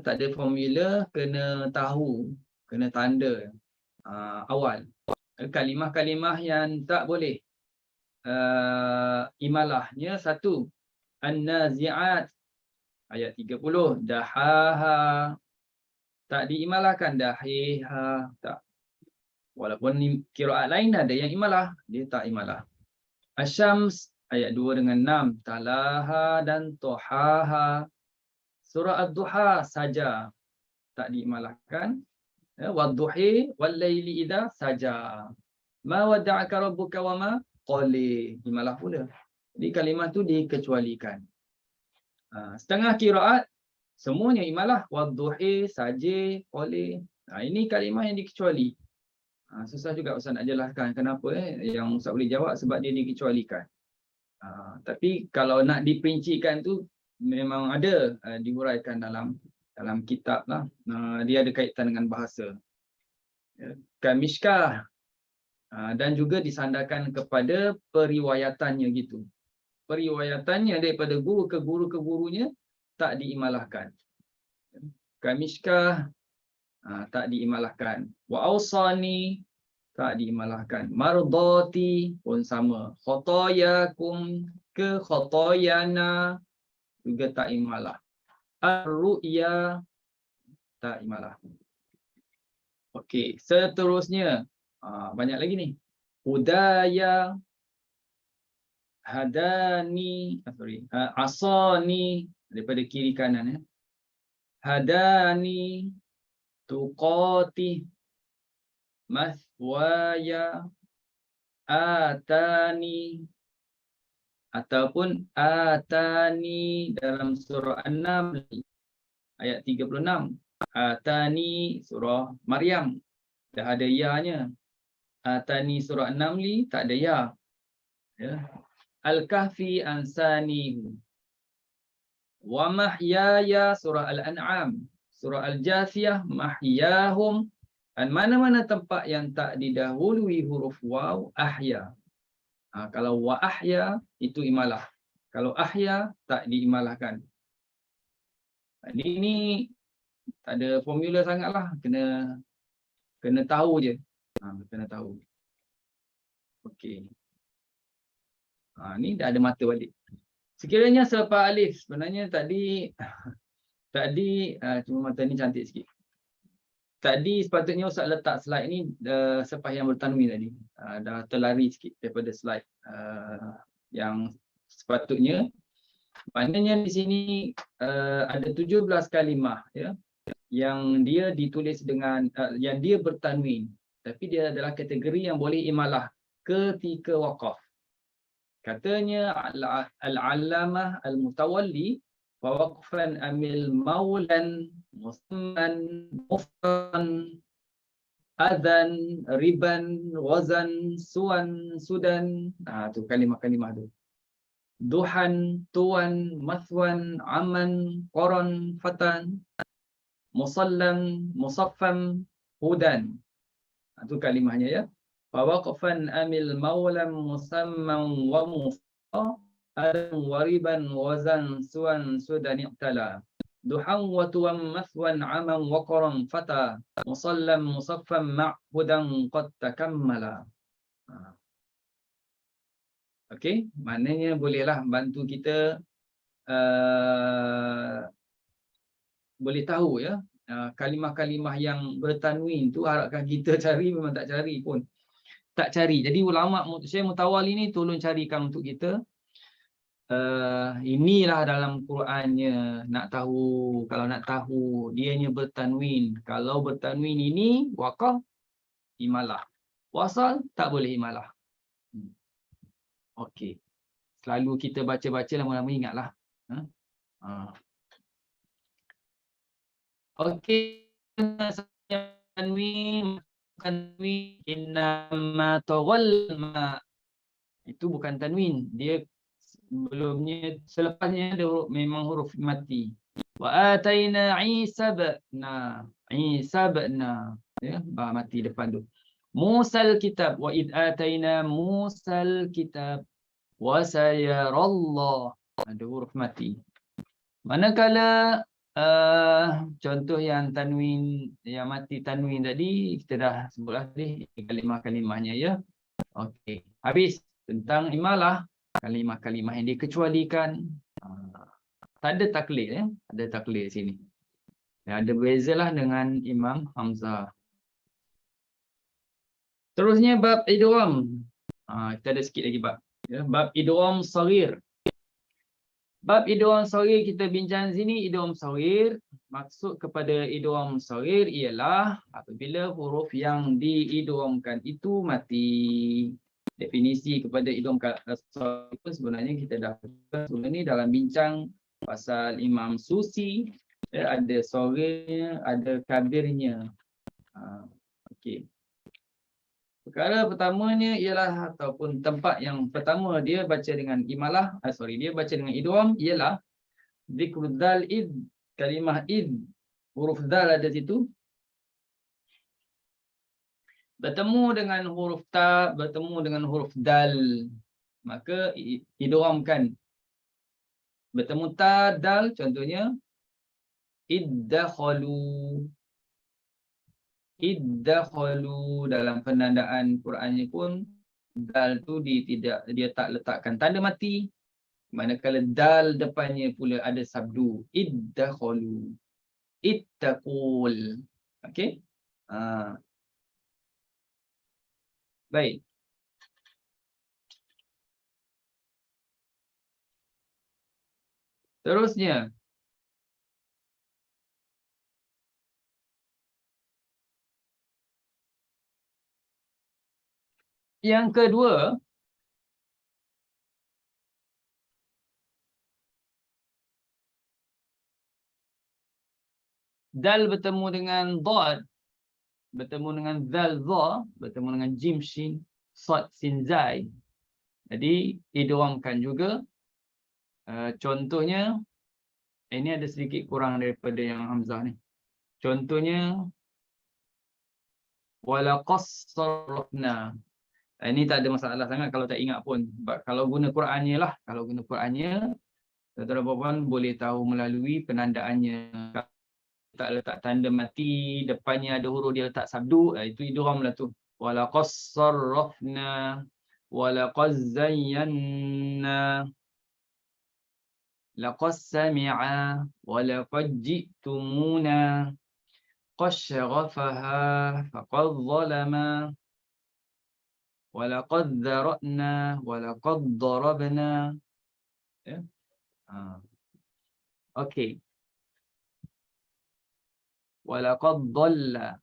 Tak ada formula, kena tahu, kena tanda awal. Kalimah-kalimah yang tak boleh imalahnya satu, An-Nazi'at ayat 30, dahaha tak diimalahkan, dahiha tak. Walaupun qiraat lain ada yang imalah, dia tak imalah. Asy-Syams ayat 2 dengan 6, talaha dan tohaha. Surah Ad-Duha saja tak diimalahkan. Wad-duhi wal-laili idza saja. Ma wadda'aka rabbuka wa ma qali. Imalah pula. Jadi kalimah tu dikecualikan. Setengah qiraat semuanya imalah, wad-duhi, saji, qali. Ini kalimah yang dikecuali. Susah juga Ustaz nak jelaskan kenapa yang Ustaz boleh jawab sebab dia dikecualikan. Tapi kalau nak diperincikan tu memang ada dihuraikan dalam kitab lah. Dia ada kaitan dengan bahasa. Kamishkah dan juga disandarkan kepada periwayatannya gitu. Periwayatannya daripada guru ke gurunya tak diimalahkan. Kamishkah tak diimalahkan. Wa awsani tak diimalahkan. Mardati pun sama. Khotoyakum ke khotoyana juga tak imalah. Ar-ru'ya tak imalah. Okey, seterusnya banyak lagi ni. Hudaya, hadani, asani daripada kiri kanan. Hadani, tuqati, mathwaya, atani, ataupun atani dalam surah An-Naml ayat 36. Atani surah Maryam dah ada ya-nya. Atani surah An-Naml tak ada ya. Al-Kahfi ansanihu. Wa mahyaya surah Al-An'am. Surah Al-Jathiyah mahyahum. Dan mana-mana tempat yang tak didahului huruf waw, ahya. Kalau wa ahya itu imalah. Kalau ahya tak diimalahkan. Ini tak ada formula sangatlah, kena tahu je. Kena tahu. Okey. Ni dah ada mata balik. Sekiranya selepas alif, sebenarnya tadi cuma mata ni cantik sikit. Tadi sepatutnya Ustaz letak slide ni selepas yang bertanwin tadi. Dah terlari sikit daripada slide yang sepatutnya. Maknanya di sini ada 17 kalimah ya, yang dia ditulis dengan yang dia bertanwin, tapi dia adalah kategori yang boleh imalah ketika waqaf. Katanya al-allamah al-mutawalli wa waqfan amil maulan musamman mufran adan riban wazan suan sudan. Tu kalimah-kalimah tu. Duhan, tuan, mathwan, aman, qoran, fatan, musallam, musaffam, hudan. Itu kalimahnya ya. Fawaqfan amil maulam musamman wa mufa adan wariban wazan suan sudan iqtala. Duhan wa tuan, mathwan, aman, wa qoran, fata, musallam, musaffam, ma'hudan qad takammala. Okey, maknanya bolehlah bantu kita boleh tahu ya kalimah-kalimah yang bertanwin tu. Harapkan kita cari, memang tak cari pun. Tak cari. Jadi ulama Syekh Mutawalli ni tolong carikan untuk kita. Inilah dalam Qurannya, nak tahu. Kalau nak tahu dianya bertanwin. Kalau bertanwin ini waqaf imalah. Wasal tak boleh imalah. Okey. Selalu kita baca-baca lama-lama ingatlah. Okey. Tanwin innama taghal ma. Itu bukan tanwin. Dia sebelumnya, selepasnya ada memang huruf mati. Wa ataina Isa bna. Isa bna. Ya, ba mati depan tu. Musal kitab wa id ataina Musal kitab wa sayarallah. Ada huruf mati. Manakala Contoh yang tanwin, yang mati tanwin tadi kita dah sebutlah tadi kalimah-kalimahnya ya. Okey. Habis tentang imalah, kalimah-kalimah yang dikecualikan. Tak ada taklid ya, ada taklid sini. Ya, ada bezalah dengan Imam Hamzah. Terusnya bab idgham. Kita ada sikit lagi bab. Ya, bab idgham shaghir. Bab idgham shaghir kita bincang sini. Idgham shaghir, maksud kepada idgham shaghir ialah apabila huruf yang diidghamkan itu mati. Definisi kepada idgham shaghir itu sebenarnya kita dah sebelum ni dalam bincang pasal Imam Susi. Ya, ada shaghirnya, ada kabirnya. Okey. Perkara pertamanya ialah ataupun tempat yang pertama dia baca dengan imalah, dia baca dengan idgham ialah zikrul dal id, kalimah id, huruf dal ada situ. Bertemu dengan huruf ta, bertemu dengan huruf dal, maka idghamkan. Bertemu ta, dal contohnya iddakhalu. Iddakhalu dalam penandaan Qurannya pun dal tu dia tak letakkan tanda mati, manakala dal depannya pula ada sabdu iddakhalu, ittaqul. Okey, baik. Terusnya yang kedua, dal bertemu dengan dad, bertemu dengan zal dha, bertemu dengan jim shin sad sin zai. Jadi idghamkan juga. Contohnya ini ada sedikit kurang daripada yang Hamzah ni. Contohnya walaqas sarrafna. Ini tak ada masalah sangat kalau tak ingat pun. Sebab kalau guna Qurannya lah, kalau guna Qurannya, tuan-tuan dan puan boleh tahu melalui penandaannya. Tak letak tanda mati, depannya ada huruf dia letak sabdu, itu idgham lah tu. Walaqas sarrafna, walaqad zayyanna, laqad sami'a, walaqad ji'tumuna, qad syaghafaha, faqad zalama. Walaqad dzara'na, walaqad darabna. Ya. Okey. Walaqad dhalla.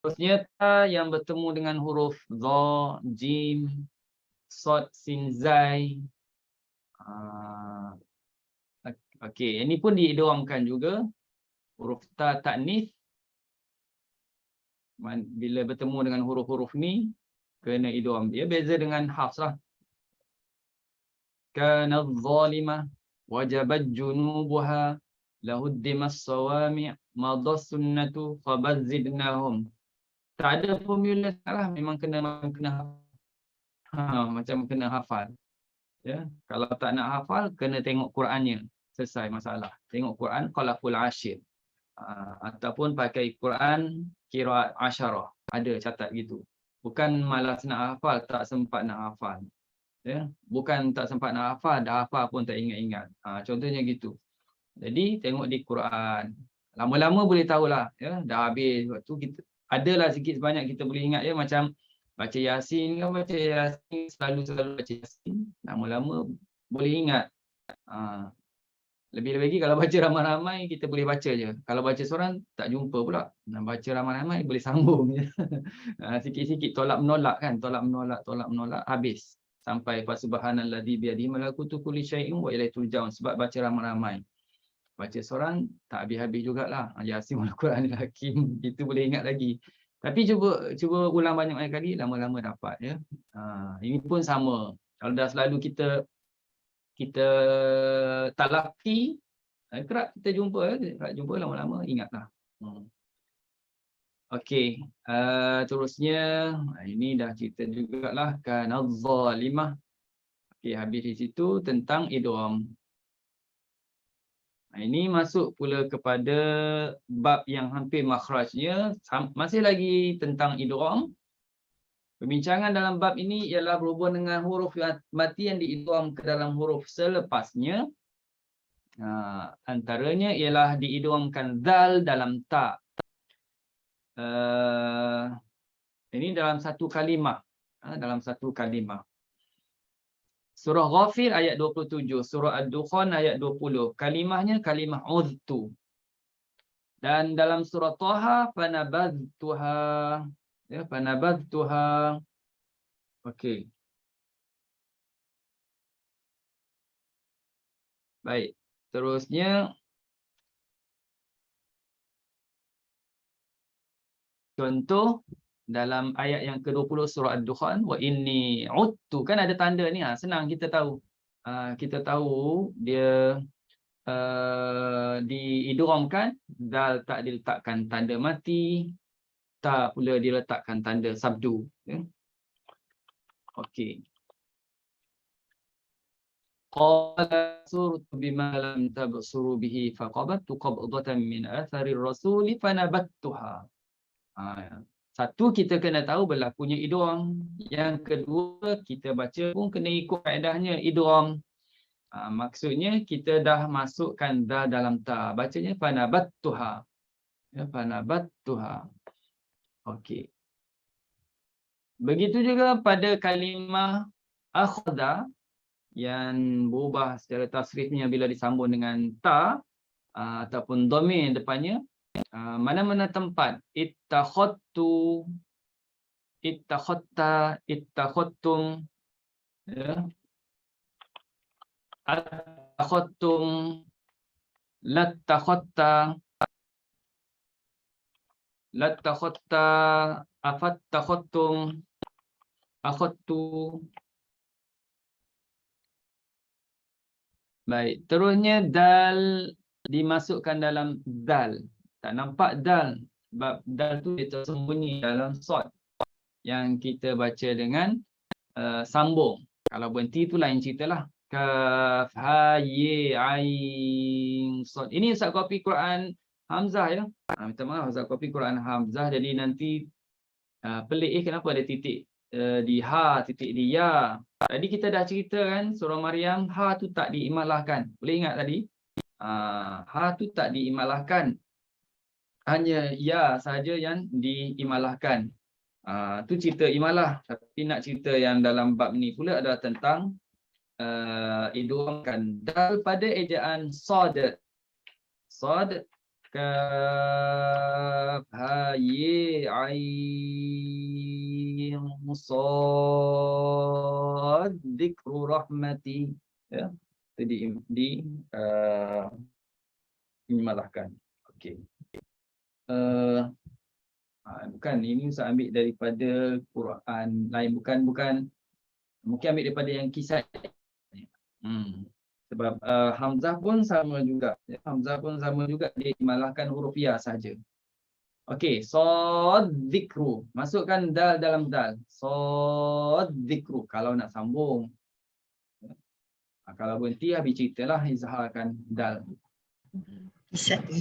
Terusnya ta yang bertemu dengan huruf dha, jim, sad, sin, zai. Okey, ini pun diidghamkan juga. Huruf ta ta'nis bila bertemu dengan huruf-huruf ni kena idgham. Dia beza dengan hafs lah. Kana adh-dhalimah wajabat junubuha lahuddimas sawami' madas sunnatu fabazzidnahum. Tak ada formula lah, memang kena macam kena hafal. Ya, kalau tak nak hafal kena tengok Qurannya, selesai masalah. Tengok Quran qalaful ashir. Ataupun pakai Quran qiraat asyarah, ada catat gitu. Bukan malas nak hafal, tak sempat nak hafal. Ya, bukan tak sempat nak hafal, dah hafal pun tak ingat-ingat. Contohnya gitu. Jadi tengok di Quran. Lama-lama boleh tahulah, ya, dah habis waktu kita adalah sikit sebanyak kita boleh ingat, ya, macam baca Yasin kan, baca Yasin selalu baca Yasin, lama-lama boleh ingat. Lebih-lebih kalau baca ramai-ramai kita boleh baca je. Kalau baca seorang tak jumpa pula. Nak baca ramai-ramai boleh sambung je. Sikit-sikit tolak menolak kan, tolak menolak habis. Sampai fa subhanallazi biyadihi malakutu kulli syai'in wa ilaihi turja'un, sebab baca ramai-ramai. Baca seorang tak habis-habis jugalah. Yasin wal Quranil Hakim, itu boleh ingat lagi. Tapi cuba ulang banyak kali, lama-lama dapat, ya. Ini pun sama. Kalau dah selalu kita talaki, kerap kita jumpa, lama-lama ingatlah. Okey, terusnya ini dah cerita jugalah kana zalimah. Okey, habis di situ tentang idgham. Ini masuk pula kepada bab yang hampir makhrajnya, masih lagi tentang idgham. Perbincangan dalam bab ini ialah berhubung dengan huruf mati yang diidgham ke dalam huruf selepasnya. Antaranya ialah diidghamkan dal dalam ta. Ini dalam satu kalimah. Dalam satu kalimah. Surah Ghafir ayat 27, surah Ad-Dukhan ayat 20. Kalimahnya kalimah uztu. Dan dalam surah Taha fanabadtuha, ya, fanabadtuha. Okey. Baik. Terusnya contoh dalam ayat yang ke-20 surah Ad-Dukhan, wa inni udtu, kan ada tanda ni, senang kita tahu. Kita tahu dia diidghamkan, dal tak diletakkan tanda mati, ta pula diletakkan tanda sabdu, ya. Okey. Qala surtu bima lam tabsuru bihi faqabattu qabdatan min athari rasuli fanabattuha. Satu, kita kena tahu berlakunya idgham. Yang kedua, kita baca pun kena ikut kaedahnya idgham. Maksudnya kita dah masukkan dal dalam ta. Bacanya fanabattuha. Ya, fanabattuha. Okey. Begitu juga pada kalimah akhadha yang berubah secara tasrifnya bila disambung dengan ta ataupun dhamir depannya. Mana-mana tempat ittakhadtu, ittakhatta, ittakhadtum, ya, attakhadtum, lattakhatta, lattakhatta, afattakhattum, akhadtu. Baik, terusnya dal dimasukkan dalam dal. Tak nampak dal, sebab dal tu dia tersembunyi dalam sod yang kita baca dengan sambung. Kalau berhenti tu lain ceritalah. Kaf, ha, ye, ain, sod. Ini Ustaz copy Quran Hamzah, ya. Minta maaf, Ustaz copy Quran Hamzah, jadi nanti pelik kenapa ada titik di ha, titik di ya. Tadi kita dah cerita kan surah Maryam, ha tu tak diimalahkan. Boleh ingat tadi? Ha tu tak diimalahkan. Hanya ya saja yang diimalahkan. Tu cerita imalah. Tapi nak cerita yang dalam bab ni pula adalah tentang idghamkan dal pada ejaan sad. Sad, kaf, ha, ye, ain, sad, dzikru rahmati. Ya, itu diimalahkan. Okey. Bukan, ini Ustaz ambil daripada Quran lain, bukan mungkin ambil daripada yang kisah. Sebab Hamzah pun sama juga, ya, Hamzah pun sama juga, dia imalahkan huruf ya saja. Okey, sad dzikru, masukkan dal dalam dal, sad dzikru kalau nak sambung. Kalau berhenti habis ceritalah, izharkan dal.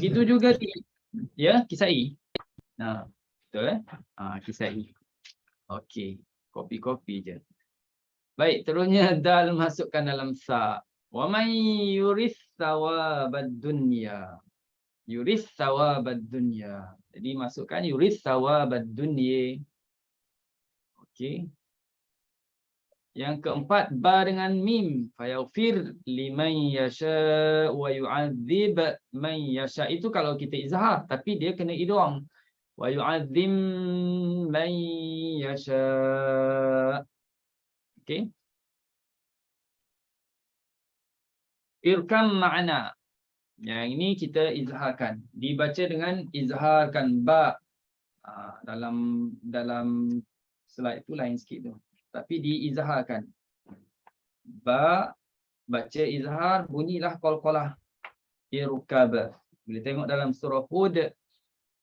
Itu juga ya, kisai. Betul kisai. Okey, kopi-kopi je. Baik, terusnya dal masukkan dalam sa. Wa man yuris thawabad dunya. Yuris thawabad dunya. Jadi masukkan yuris thawabad dunya. Okey. Yang keempat, ba dengan mim. Fayaghfir liman yasha wa yu'adzib man yasha. Itu kalau kita izhar, tapi dia kena idgham. Wa yu'adzim man yasha. Okey. Irkam ma'na. Yang ini kita izharkan. Dibaca dengan izharkan ba. Dalam slide tu lain sikit tu. Tapi diizharkan. Ba, baca izhar, bunyilah qalqalah. Irkab. Boleh tengok dalam surah Hud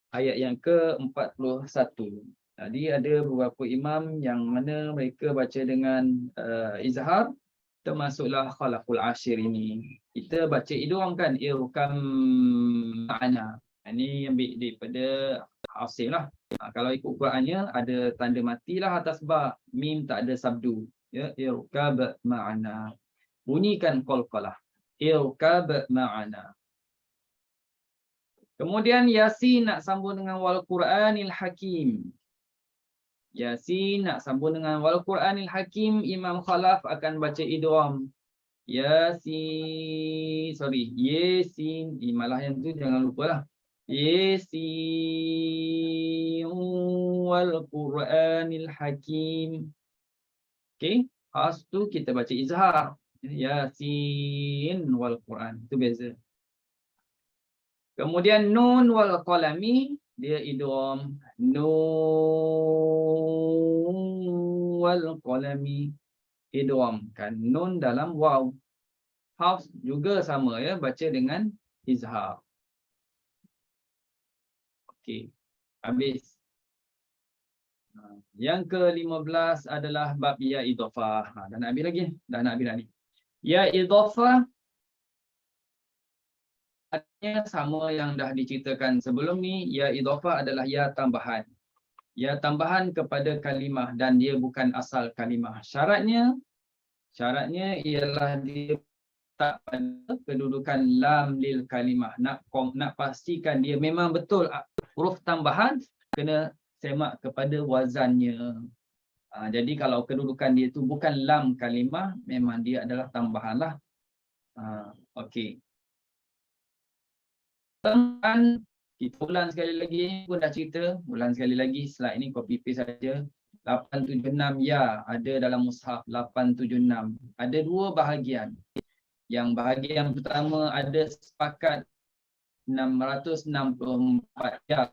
ayat yang ke-41. Tadi ada beberapa imam yang mana mereka baca dengan izhar, termasuklah khalaqul ashir ini. Kita baca idgham kan, irkam ma'ana. Ini ambil daripada Asim lah. Kalau ikut Qurannya ada tanda matilah atas ba, mim tak ada sabdu. Ya, irkab ma'ana. Bunyikan qalqalah. Irkab ma'ana. Kemudian Yasin nak sambung dengan wal Quranil Hakim. Yasin nak sambung dengan wal Quranil Hakim, Imam Khalaf akan baca idgham. Yasin, Yasin, malah yang tu jangan lupalah. Yasin wal Quranil Hakim. Okey, khas tu kita baca izhar. Yasin wal Quran, itu beza. Kemudian nun wal qalami, dia idgham. Nun wal qalami, idgham kan nun dalam waw. Hafs juga sama ya, baca dengan izhar. Okey, habis. Yang ke-15 adalah bab ya idhafah. Dah nak habis lagi, dah nak habis ni. Ya idhafah artinya sama yang dah diceritakan sebelum ni. Ya idhafah adalah ya tambahan. Ya tambahan kepada kalimah dan dia bukan asal kalimah. Syaratnya ialah dia tak pada kedudukan lam lil kalimah. Nak pastikan dia memang betul huruf tambahan, kena semak kepada wazannya. Jadi kalau kedudukan dia tu bukan lam kalimah, memang dia adalah tambahan lah. Okey. Tambahan, kita ulang sekali lagi, pun dah cerita, ulang sekali lagi, slide ni copy paste saja. 876 ya ada dalam mushaf, 876. Ada dua bahagian. Yang bahagian pertama ada sepakat 664 ya.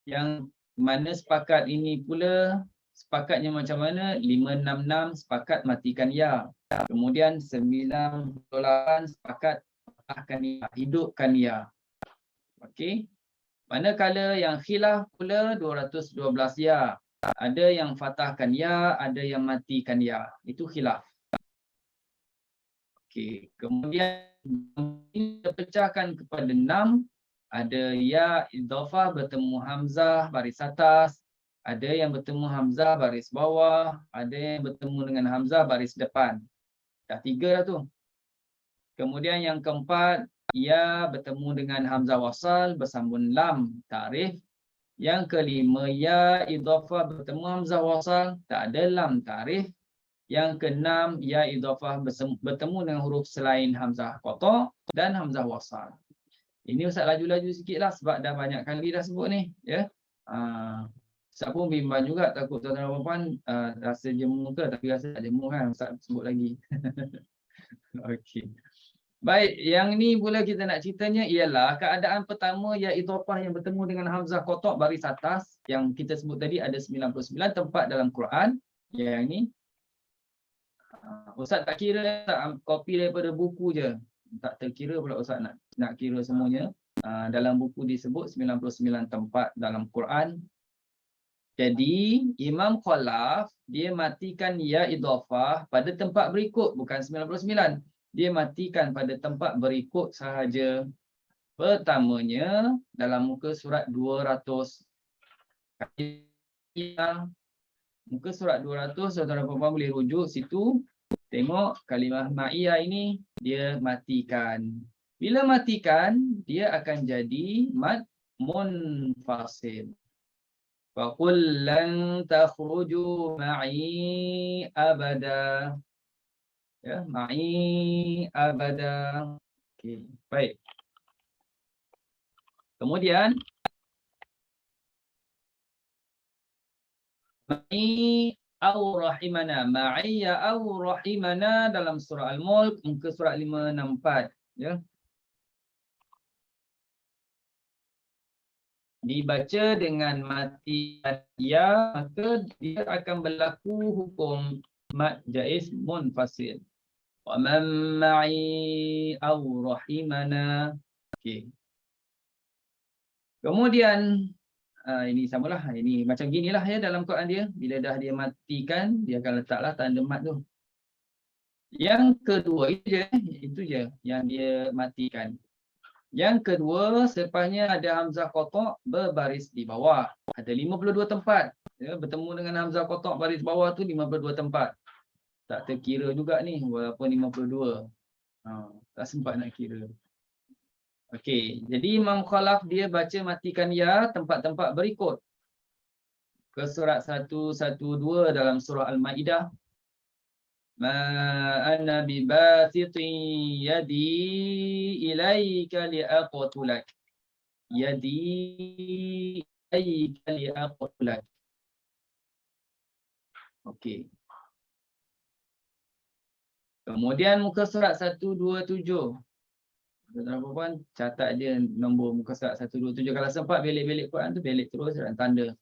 Yang mana sepakat ini pula, sepakatnya macam mana? 566 sepakat matikan ya. Kemudian 98 sepakat patahkan ya, hidupkan ya. Okey. Manakala yang khilaf pula 212 ya. Ada yang fatahkan ya, ada yang matikan ya. Itu khilaf. Okey. Kemudian kita pecahkan kepada 6. Ada ya idhafah bertemu hamzah baris atas, ada yang bertemu hamzah baris bawah, ada yang bertemu dengan hamzah baris depan. Dah 3 dah tu. Kemudian yang keempat, ya bertemu dengan hamzah wasal bersambung lam ta'rif. Yang kelima, ya idhafah bertemu hamzah wasal tak ada lam ta'rif. Yang keenam, ya idhafah bertemu dengan huruf selain hamzah qata' dan hamzah wasal. Ini Ustaz laju-laju sikitlah sebab dah banyak kali dah sebut ni, ya. Ustaz pun bimbang juga, takut tuan-tuan dan puan rasa jemu ke, tapi rasa tak jemu kan, Ustaz sebut lagi. Okey. Baik, yang ni pula kita nak ceritanya ialah keadaan pertama ya idhafah yang bertemu dengan hamzah qata' baris atas yang kita sebut tadi ada 99 tempat dalam Quran. Yang ni Ustaz tak kira, tak copy daripada buku je. Tak terkira pula Ustaz nak kira semuanya. Dalam buku disebut 99 tempat dalam Quran. Jadi Imam Khalaf dia matikan ya idhafah pada tempat berikut, bukan 99. Dia matikan pada tempat berikut sahaja. Pertamanya dalam muka surat 200. Muka surat 200, saudara-saudara boleh rujuk situ. Tengok kalimah ma'iyah ini dia matikan. Bila matikan, dia akan jadi mad munfasil. Faqul lan takhruju ma'i abada. Ya, ma'i abada. Okey, baik. Kemudian ma'i au rahimana, ma'iyya au rahimana dalam surah Al-Mulk muka surat 564, ya. Dibaca dengan mati ya, maka dia akan berlaku hukum mad jaiz munfasil. Wa man ma'i au rahimana. Okey. Kemudian ini samalah, ini macam ginilah ya dalam Quran dia. Bila dah dia matikan, dia akan letaklah tanda mat tu. Yang kedua itu je yang dia matikan. Yang kedua, selepasnya ada hamzah qata' berbaris di bawah. Ada 52 tempat. Ya, bertemu dengan hamzah qata' baris bawah tu 52 tempat. Tak terkira juga ni walaupun 52. Tak sempat nak kira. Okey, jadi Imam Khalaf dia baca matikan ya tempat-tempat berikut. Ke surat 112 dalam surah Al-Maidah. Ma ana bibathitin yadi ilaika liaqtulak. Yadi ilaika liaqtulak. Okey. Kemudian muka surat 127. Tuan-tuan puan catat dia nombor muka surat 127. Kalau sempat belik-belik Quran tu belik terus dan tanda.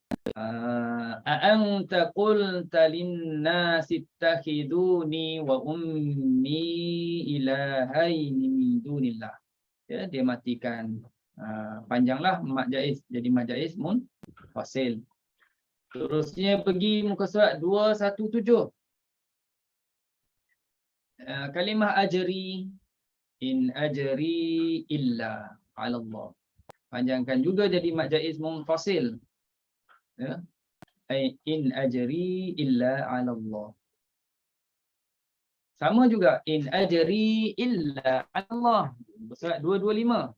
A'anta qulta lin-nasi ittakhiduni wa ummi ilahaini min dunillah. Ya, dia matikan. Panjanglah mat jaiz jadi mat jaiz munfasil. Terusnya pergi muka surat 217. Kalimah ajri, in ajri illa 'ala Allah. Panjangkan juga jadi mat jaiz munfasil. Ya. In ajri illa 'ala Allah. Sama juga in ajri illa 'ala Allah. Surat 225.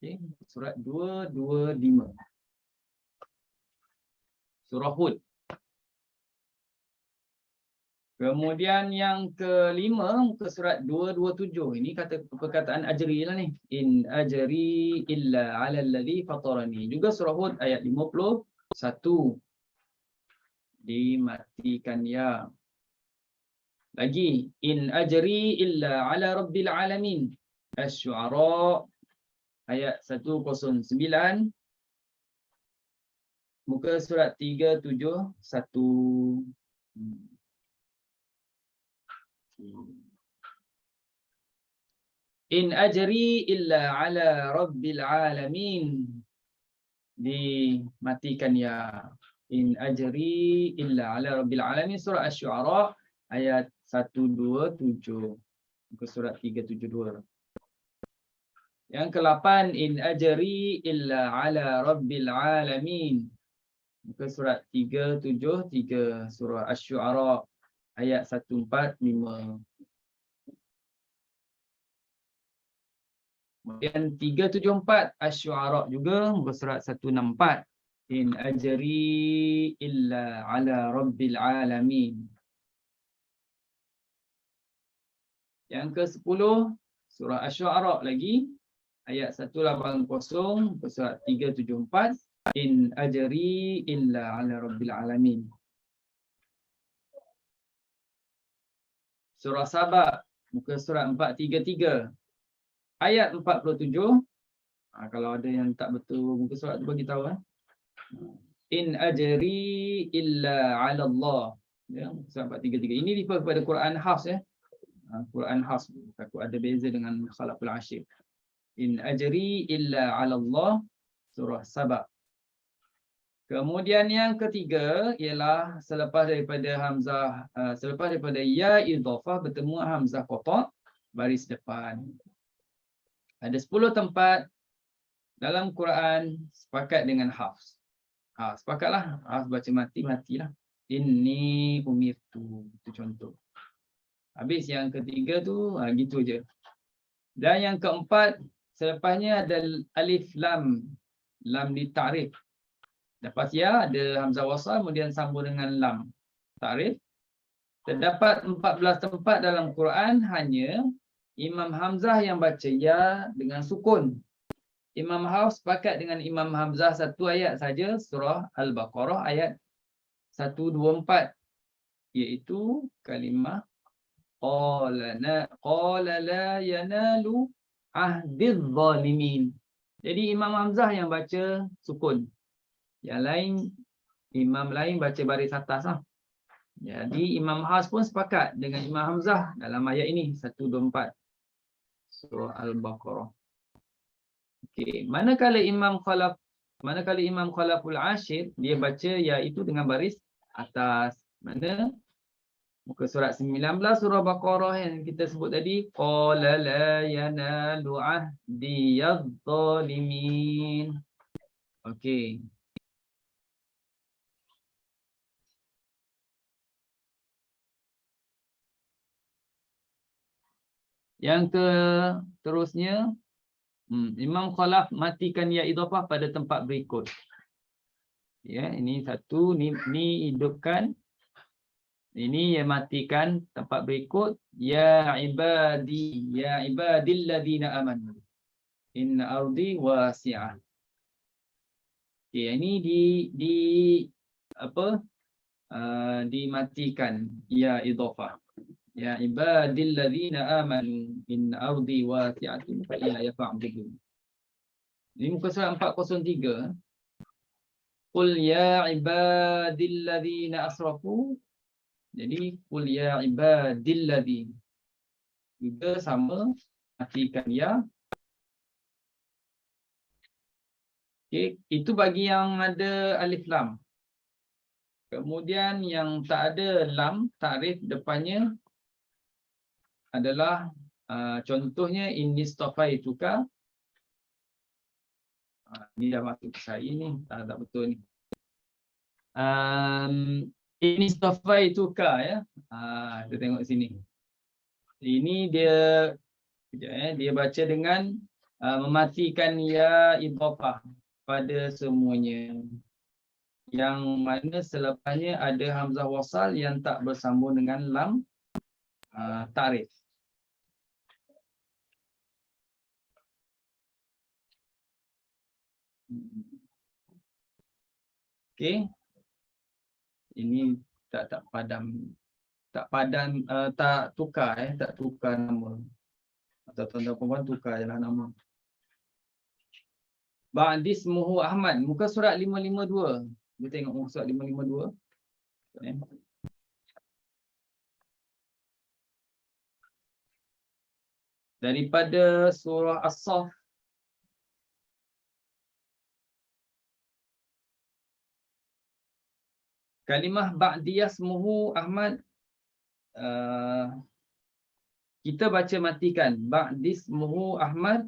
Okey, surat 225. Surah Hud. Kemudian yang kelima muka surat 227. Ini kata perkataan ajri lah ni. In ajri illa 'ala allazi fatarani. Juga surah Hud ayat 51. Dimatikan ya. Lagi in ajri illa 'ala rabbil alamin. Asy-Syu'ara ayat 109. Muka surat 371. In ajri illa 'ala rabbil alamin. Dimatikan ya. In ajri illa 'ala rabbil alamin. Surah Asy-Syu'ara ayat 127. Muka surat 372. Yang ke-8 in ajri illa 'ala rabbil alamin. Muka surat 373 surah Asy-Syu'ara ayat 145. Kemudian 374 Asy-Syu'ara juga muka surat 164. In ajri illa 'ala rabbil alamin. Yang ke-10 surah Asy-Syu'ara lagi ayat 180 muka surat 374. In ajri illa 'ala rabbil alamin. Surah Saba muka surat 433 ayat 47. Kalau ada yang tak betul muka surat tu bagi tahu. In ajri illa 'ala Allah. Ya, surat 433. Ini refer kepada Quran Hafs ya. Quran Hafs takut ada beza dengan Khalaqul Ashir. In ajri illa 'ala Allah surah Saba. Kemudian yang ketiga ialah selepas daripada hamzah selepas daripada ya idhafah bertemu hamzah qata' baris depan. Ada 10 tempat dalam Quran sepakat dengan Hafs. Sepakatlah Hafs baca matilah. Inni umirtu, itu contoh. Habis yang ketiga tu gitu je. Dan yang keempat selepasnya ada alif lam li ta'rif. Lepas ya ada hamzah wasal kemudian sambung dengan lam ta'rif. Terdapat 14 tempat dalam Quran hanya Imam Hamzah yang baca ya dengan sukun. Imam Hafs sepakat dengan Imam Hamzah satu ayat saja surah Al-Baqarah ayat 124 iaitu kalimah qala la yanalu ahdiz zalimin. Jadi Imam Hamzah yang baca sukun. Yang lain, imam lain baca baris atas lah. Jadi Imam Hafs pun sepakat dengan Imam Hamzah dalam ayat ini 124 surah Al-Baqarah. Okey, manakala Imam Khalaful Ashir dia baca ya itu dengan baris atas. Mana Muka surat 19 surah Baqarah yang kita sebut tadi. Qala la yanalu ahdiyadh dhalimin. Okey. Yang terusnya, Imam Khalaf matikan ya idhafah pada tempat berikut. Ya, ini satu, ni hidupkan. Ini yang matikan tempat berikut. Ya ibadilladzina amanu. Inna ardi wasi'ah. Okey, ini dimatikan ya idhafah. Ya ibadilladzina amanu inna ardi wasi'atun fa iyaya fa'budun. Ini muka surat 403. Qul ya ibadilladzina asrafu. Jadi qul ya ibadilladzina. Juga sama, matikan ya. Okey, itu bagi yang ada alif lam. Kemudian yang tak ada lam, takrif depannya adalah contohnya innistafaituka. Ni dah masuk ke saya ni, tak betul ni. Innistafaituka ya. Kita tengok sini. Ini dia dia baca dengan mematikan ya idhafah pada semuanya. Yang mana selepasnya ada hamzah wasal yang tak bersambung dengan lam takrif. Okey. Ini tak padam. Tak tukar tak tukar nama. Atau tuan-tuan perempuan tukar jelah nama. Ba'dismuhu Ahmad, muka surat 552. Kita tengok muka surat 552. Daripada surah As-Saff. Kalimah ba'diyasmuhu Ahmad, kita baca matikan ba'dismuhu Ahmad,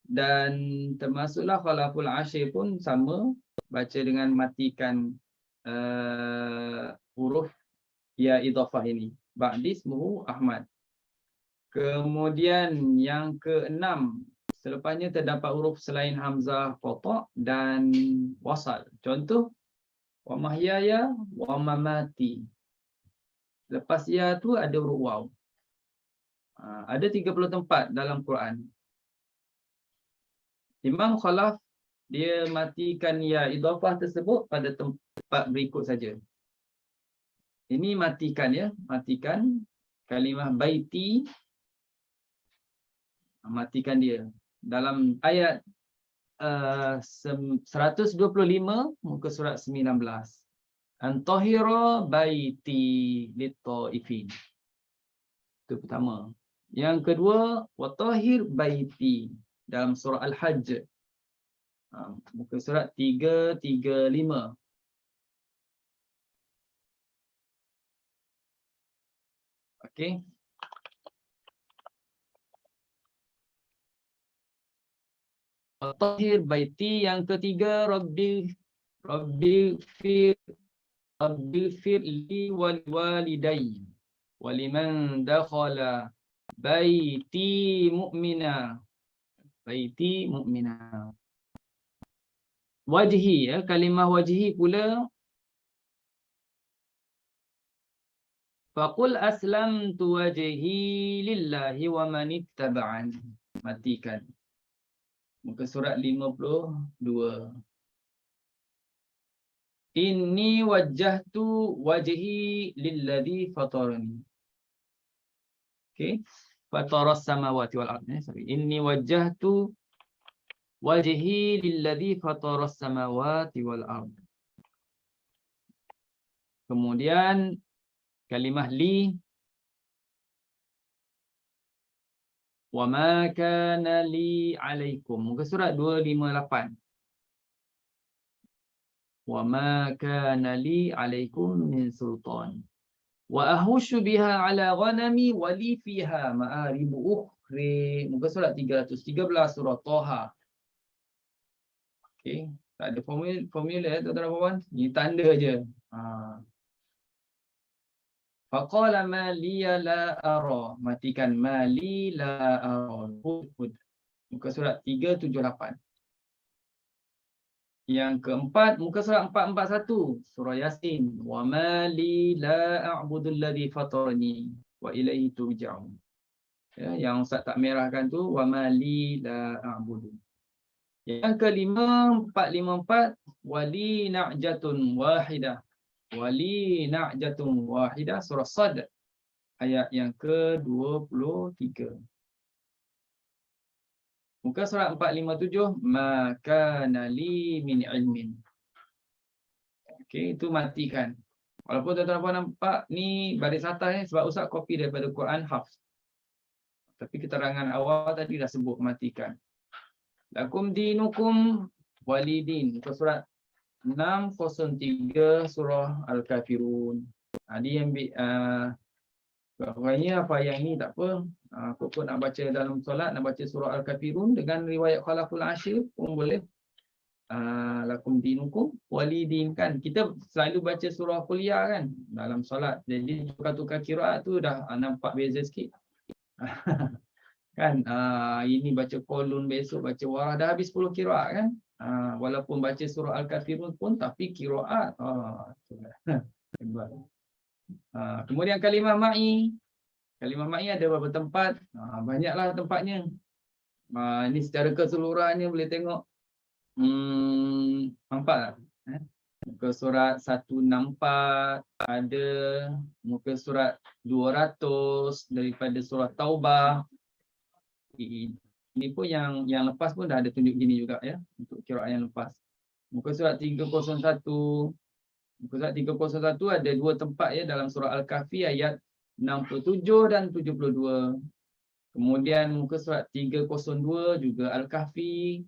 dan termasuklah Khalaful Ashir pun sama, baca dengan matikan huruf ya idhafah ini, ba'dismuhu Ahmad. Kemudian yang keenam, selepasnya terdapat huruf selain hamzah qata' dan wasal. Contoh wa mahyaya wa mamati. Lepas ya tu ada huruf waw. Ada 30 tempat dalam Quran. Imam Khalaf dia matikan ya idhafah tersebut pada tempat berikut saja. Ini matikan ya, matikan kalimah baiti, matikan dia dalam ayat 125 muka surat 19. Antahira baiti lit-taifin. Itu pertama. Yang kedua, watahir baiti dalam surah Al-Hajj. Muka surat 335. Okey. Tahir baiti. Yang ketiga, Rabbi fir li wal walidayya wa liman dakhala baiti mu'mina. Wajhi ya, kalimah wajhi pula. Faqul aslamtu wajhi lillahi wa man ittaba'an. Matikan. Muka surat 52. Inni wajjahtu wajhi lilladzi fatarani. Okey. Fataras samawati wal ardh. Inni wajjahtu wajhi lilladzi fataras samawati wal ardh. Kemudian kalimah li, wa ma kana li alaikum. Muka surat 258. Wa ma kana li alaikum min sultan. Wa ahushu biha ala ghanami wa li fiha ma'aribu ukhri. Muka surat 313 surah Taha. Okey, tak ada formula tuan-tuan dan puan. Ini tanda je. Faqala ma liya la ara. Matikan ma li la ara. Hud. Muka surat 378. Yang keempat, muka surat 441, surah Yasin. Wa ma li la a'budu alladhi fatarani wa ilaihi turja'un. Ya, yang Ustaz tak merahkan tu, wa ma li la a'budu. Yang kelima, 454, wali na'jatun wahidah. Wali na'jatun wahidah, surah Sad. Ayat yang ke-23. Muka surat 457, maka nali min ilmin. Okey, itu matikan. Walaupun tuan-tuan puan nampak ni baris atas ni sebab Ustaz copy daripada Quran Hafs. Tapi keterangan awal tadi dah sebut matikan. Lakum dinukum walidin. Muka surat 603 surah Al-Kafirun. Dia yang Rupanya apa yang ni tak apa. Aku pun nak baca dalam solat, nak baca surah Al-Kafirun dengan riwayat Khalaful Ashir pun boleh. Lakum dinukum walidin kan. Kita selalu baca surah kuliah kan dalam solat. Jadi tukar-tukar qiraat tu dah nampak beza sikit. Kan ini baca Qulun, besok baca Warah, dah habis 10 qiraat kan. Walaupun baca surah Al-Kafirun pun tapi qiraat. Hebat. Kemudian kalimah ma'i. Kalimah ma'i ada beberapa tempat. Banyaklah tempatnya. Ini secara keseluruhannya boleh tengok. Nampak tak? Muka surat 164 ada. Muka surat 200 daripada surah Taubah. Ini pun yang lepas pun dah ada tunjuk gini juga ya. Untuk qiraat yang lepas. Muka surat 301. Muka surat 301 ada dua tempat ya dalam surah Al-Kahfi ayat 67 dan 72. Kemudian muka surat 302 juga Al-Kahfi.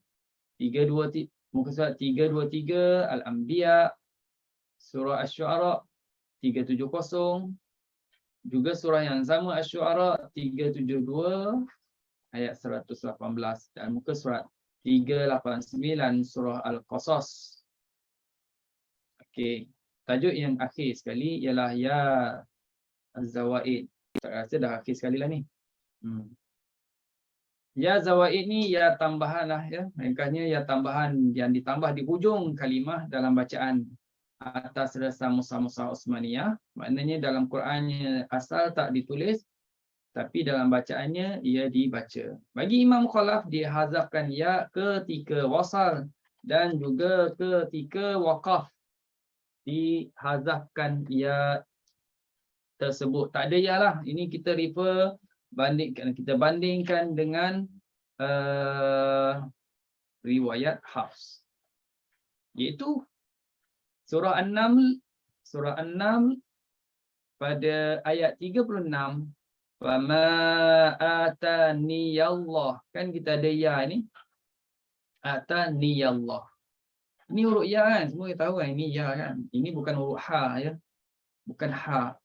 Muka surat 323 Al-Anbiya. Surah Asy-Syu'ara 370. Juga surah yang sama Asy-Syu'ara 372 ayat 118. Dan muka surat 389 surah Al-Qasas. Okey. Tajuk yang akhir sekali ialah ya Az-Zawaid. Tak rasa dah akhir sekali lah ni. Ya Zawaid ni ya tambahan lah ya. Ringkasnya ya tambahan yang ditambah di hujung kalimah dalam bacaan atas rasa Musa Osmaniyah. Maknanya dalam Qurannya asal tak ditulis. Tapi dalam bacaannya ia dibaca. Bagi Imam Khalaf dia hazafkan ya ketika wasal dan juga ketika waqaf. Dihazafkan ya tersebut. Tak ada ya lah. Ini kita bandingkan dengan riwayat Hafs. Iaitu surah An-Naml pada ayat 36. Fama ataniyallah. Kan kita ada ya ni. Ataniyallah. Ini huruf ya kan? Semua tahu kan ini ya kan? Ini bukan huruf ha ya. Bukan ha.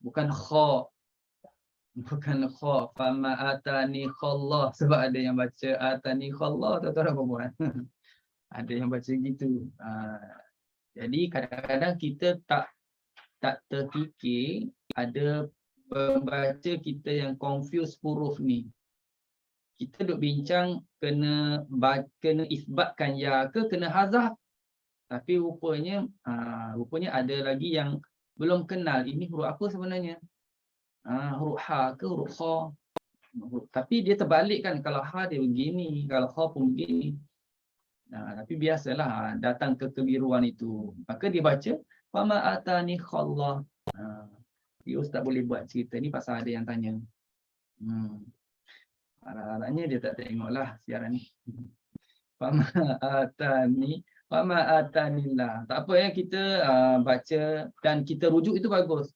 Bukan kha. Bukan kha. Fama atani khallah. Sebab ada yang baca atani khallah. Tuan-tuan dan puan. Ada yang baca gitu. Jadi kadang-kadang kita tak terfikir ada pembaca kita yang confuse huruf ni. Kita duk bincang kena isbatkan ya ke kena hazaf. Tapi rupanya ada lagi yang belum kenal ini huruf apa sebenarnya. Huruf ha ke huruf kha. Tapi dia terbalik kan, kalau ha dia begini, kalau kha pun begini. Tapi biasalah datang kekeliruan itu. Maka dia baca fama atani khallah. Dia ustaz boleh buat cerita ni pasal ada yang tanya. Harap-harapnya dia tak tengoklah siaran ni. Fama atanillah. Tak apa ya kita baca dan kita rujuk itu bagus.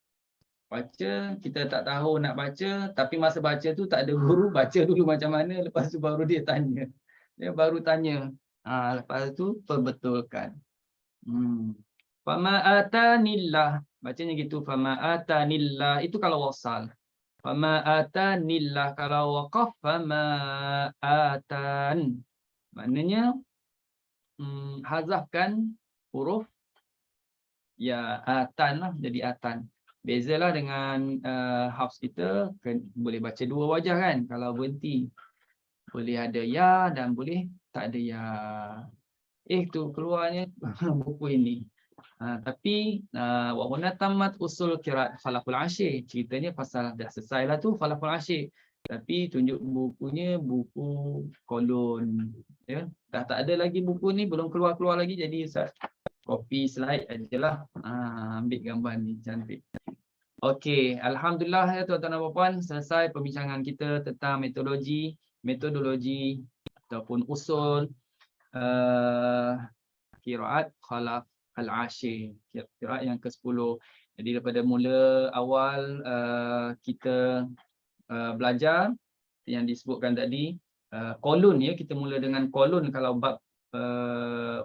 Baca, kita tak tahu nak baca, tapi masa baca tu tak ada guru, baca dulu macam mana, lepas tu baru dia tanya. Dia baru tanya. Lepas tu perbetulkan. Fama atanillah. Bacanya gitu, fama atanillah, itu kalau wasal. Fama atanillah, kalau waqaf fama atan. Maknanya hazafkan huruf ya atan lah, jadi atan. Bezalah dengan Hafs kita, boleh baca dua wajah kan kalau berhenti. Boleh ada ya dan boleh tak ada ya. Tu keluarnya buku ini. Tapi wa huna tamat usul qiraat Falaqul Ashir. Ceritanya pasal dah selesai lah tu Falaqul Ashir. Tapi tunjuk bukunya buku kolon. Ya, dah tak ada lagi buku ni, belum keluar-keluar lagi, jadi Ustaz copy slide ajalah. Ambil gambar ni cantik. Okey, alhamdulillah ya tuan-tuan dan puan-puan, selesai perbincangan kita tentang metodologi ataupun usul qiraat Khalaf al-Ashir, qiraat yang ke-10. Jadi daripada mula awal kita belajar yang disebutkan tadi, kolon ya, kita mula dengan kolon kalau bab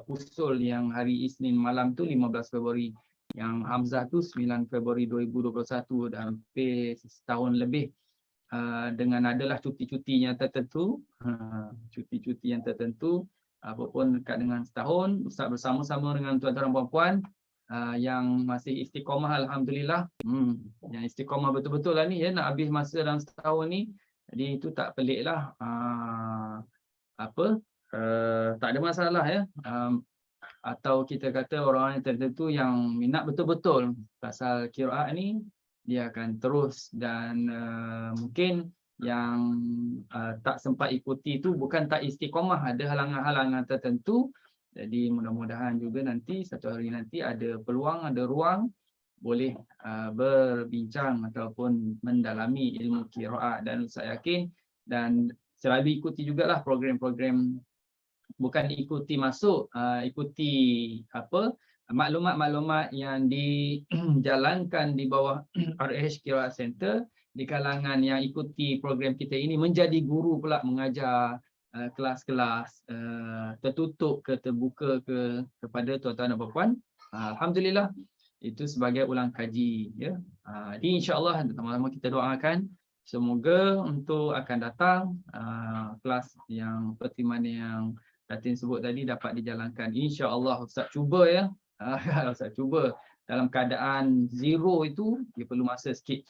usul yang hari Isnin malam tu 15 Februari. Yang Hamzah tu 9 Februari 2021, dan hampir setahun lebih dengan adalah cuti-cuti yang tertentu. Cuti-cuti yang tertentu apapun dekat dengan setahun, Ustaz bersama-sama dengan tuan-tuan dan puan-puan yang masih istiqamah, alhamdulillah. Yang istiqamah betul-betul lah ni ya, nak habis masa dalam setahun ni. Jadi itu tak pelik lah. Tak ada masalah ya. Atau kita kata orang yang tertentu yang minat betul-betul pasal qiraat ni, dia akan terus. Dan mungkin yang tak sempat ikuti tu bukan tak istiqamah, ada halangan-halangan tertentu. Jadi mudah-mudahan juga nanti satu hari nanti ada peluang, ada ruang boleh berbincang ataupun mendalami ilmu qiraat. Dan saya yakin dan selalu ikuti jugalah program-program, bukan diikuti masuk, ikuti maklumat-maklumat yang dijalankan di bawah RH Qiraat Center di kalangan yang ikuti program kita ini, menjadi guru pula, mengajar kelas-kelas tertutup ke terbuka kepada tuan-tuan dan puan-puan. Alhamdulillah, itu sebagai ulang kaji ya. Jadi insya-Allah sama-sama kita doakan semoga untuk akan datang kelas yang seperti mana yang Datin sebut tadi dapat dijalankan. InsyaAllah Ustaz cuba ya. Ustaz cuba. Dalam keadaan zero itu, dia perlu masa sikit.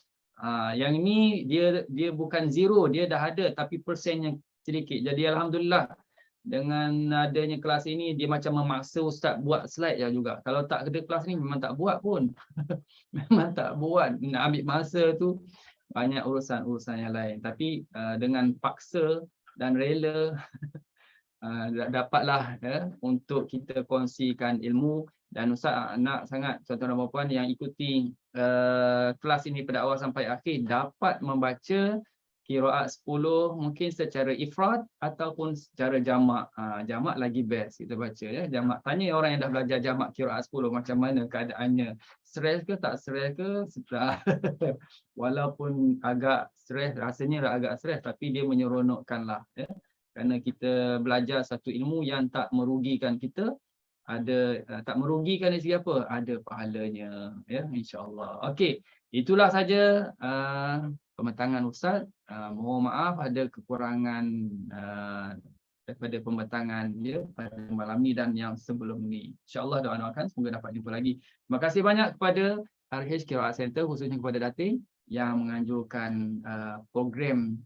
Yang ini dia bukan zero, dia dah ada tapi persennya sedikit. Jadi alhamdulillah dengan adanya kelas ini, dia macam memaksa Ustaz buat slide juga. Kalau tak ada kelas ni memang tak buat pun. Memang tak buat. Nak ambil masa tu banyak urusan-urusan yang lain. Tapi dengan paksa dan rela dapatlah ya, untuk kita kongsikan ilmu. Dan Ustaz nak sangat tuan-tuan dan puan-puan yang ikuti kelas ini pada awal sampai akhir dapat membaca qiraat 10 mungkin secara ifrad ataupun secara jamak. Jamak lagi best kita baca ya. Jamak, tanya orang yang dah belajar jamak qiraat 10 macam mana keadaannya. Stres ke tak stres ke? Walaupun agak stres, rasanya agak stres, tapi dia menyeronokkanlah ya. Kerana kita belajar satu ilmu yang tak merugikan kita, ada tak merugikan dari segi apa? Ada pahalanya ya, insya-Allah. Okey, itulah saja pembentangan Ustaz. Mohon maaf ada kekurangan daripada pembentangan dia pada malam ni dan yang sebelum ni. Insya-Allah doakan semoga dapat jumpa lagi. Terima kasih banyak kepada RH Qiraat Center, khususnya kepada Datin yang menganjurkan program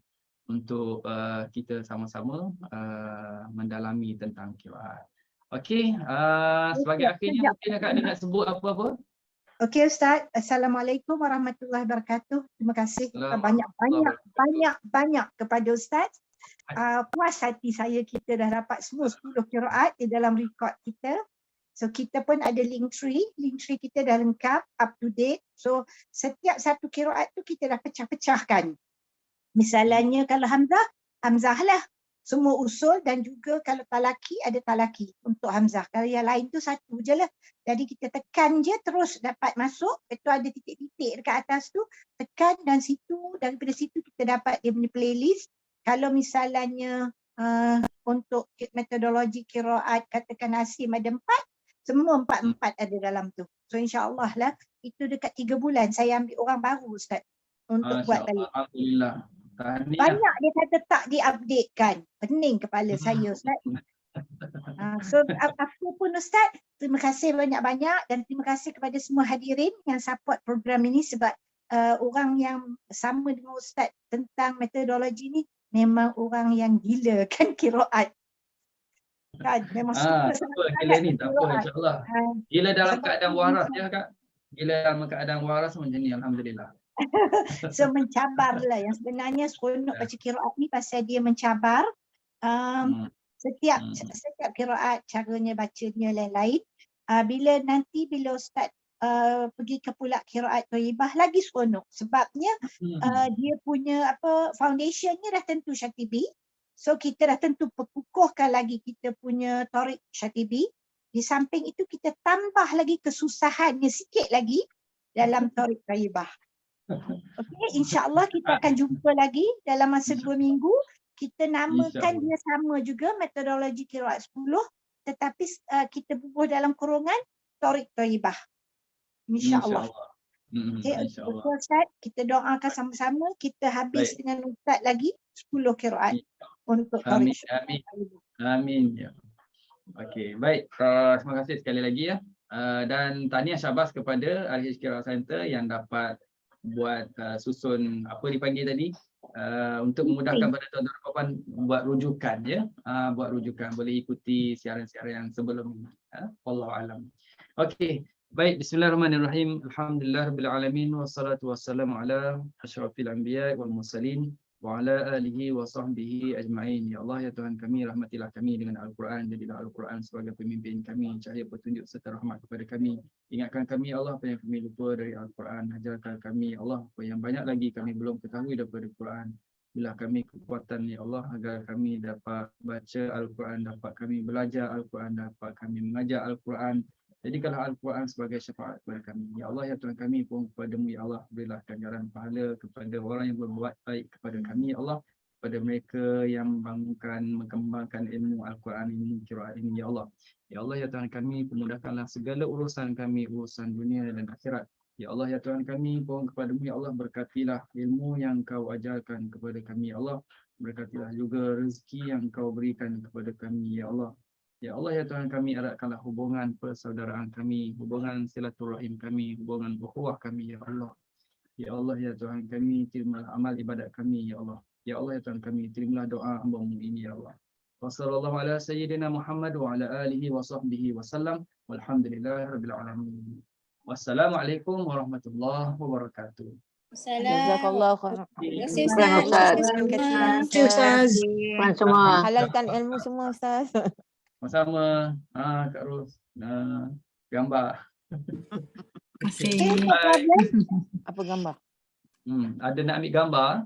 untuk kita sama-sama mendalami tentang qiraat. Okey, sebagai akhirnya mungkin Kak Adi nak sebut apa-apa? Okey Ustaz, Assalamualaikum warahmatullahi wabarakatuh. Terima kasih banyak kepada Ustaz. Puas hati saya kita dah dapat semua 10 qiraat di dalam rekod kita. So kita pun ada link tree kita dah lengkap, up to date. So setiap satu qiraat tu kita dah pecah-pecahkan. Misalnya kalau Hamzah lah semua usul, dan juga kalau talaki ada talaki untuk Hamzah. Kalau yang lain tu satu je lah. Jadi kita tekan je terus dapat masuk. Itu ada titik-titik dekat atas tu. Tekan dan daripada situ kita dapat dia punya playlist. Kalau misalnya untuk metodologi qiraat katakan Asim ada 4, semua 4 ada dalam tu. So insya-Allah lah itu dekat 3 bulan saya ambil orang baru Ustaz untuk buat balik. Alhamdulillah. Tahniah. Banyak dia kata tak di-update kan. Pening kepala saya Ustaz. So apa pun Ustaz, terima kasih banyak-banyak dan terima kasih kepada semua hadirin yang support program ini sebab orang yang sama dengan Ustaz tentang metodologi ni memang orang yang gila kan qiraat. Kan memang suka Gila ni tak apa insya-Allah. Gila dalam sebab keadaan waras ya Kak. Gila dalam keadaan waras macam ni alhamdulillah. So mencabarlah yang sebenarnya seronok baca qiraat ni pasal dia mencabar. Setiap qiraat caranya bacanya lain-lain. Bila Ustaz pergi ke pula qiraat thayyibah lagi seronok sebabnya dia punya foundationnya dah tentu Syatibi. So kita dah tentu perkukuhkan lagi kita punya Thariq Syatibi. Di samping itu kita tambah lagi kesusahannya sikit lagi dalam Thariq thayyibah. Okey, insya-Allah kita akan jumpa lagi dalam masa 2 minggu. Kita namakan dia sama juga metodologi qiraat 10 tetapi kita bubuh dalam kurungan Thariq thayyibah. Insya-Allah. Okay, Ustaz, kita doakan sama-sama kita habis dengan Ustaz lagi 10 qiraat untuk Thariq. Amin. Ya. Okey, baik. Terima kasih sekali lagi ya. Dan tahniah syabas kepada RH Qiraat Center yang dapat buat susun apa dipanggil tadi untuk memudahkan pada tuan-tuan dan puan buat rujukan ya. Buat rujukan boleh ikuti siaran-siaran yang sebelum ini. Wallahu alam. Okey. Baik, bismillahirrahmanirrahim. Alhamdulillahirabbil alamin wassalatu wassalamu ala asyrafil anbiya wal mursalin wa ala alihi wa sahbihi ajma'in. Ya Allah ya Tuhan kami, rahmatilah kami dengan Al-Quran, jadilah Al-Quran sebagai pemimpin kami, cahaya petunjuk serta rahmat kepada kami. Ingatkan kami Allah apa yang kami lupa dari Al-Quran, ajarkan kami Allah apa yang banyak lagi kami belum ketahui daripada Al-Quran. Bila kami kekuatan ya Allah agar kami dapat baca Al-Quran, dapat kami belajar Al-Quran, dapat kami mengajar Al-Quran. Jadikanlah Al-Quran sebagai syafaat kepada kami. Ya Allah, ya Tuhan kami pun kepadamu, ya Allah, berilah ganjaran pahala kepada orang yang berbuat baik kepada kami, ya Allah, kepada mereka yang membangunkan, mengembangkan ilmu Al-Quran ini, qiraat ini, ya Allah. Ya Allah, ya Tuhan kami, pemudahkanlah segala urusan kami, urusan dunia dan akhirat. Ya Allah, ya Tuhan kami pun kepadamu, ya Allah, berkatilah ilmu yang kau ajarkan kepada kami, ya Allah. Berkatilah juga rezeki yang kau berikan kepada kami, ya Allah. Ya Allah, ya Tuhan kami, eratkanlah hubungan persaudaraan kami, hubungan silaturahim kami, hubungan ukhuwah kami, ya Allah. Ya Allah, ya Tuhan kami, terimalah amal ibadat kami, ya Allah. Ya Allah, ya Tuhan kami, terimalah doa hamba-Mu ini, ya Allah. Wassallallahu ala sayyidina Muhammad wa ala alihi wa sahbihi wasallam. Walhamdulillahirabbil alamin. Wassalamualaikum warahmatullahi wabarakatuh. Jazakallahu khairan. Terima kasih Ustaz. Semua. Halalkan ilmu semua Ustaz. Sama-sama. Kak Ros. Gambar. Terima kasih. Apa gambar? Ada nak ambil gambar.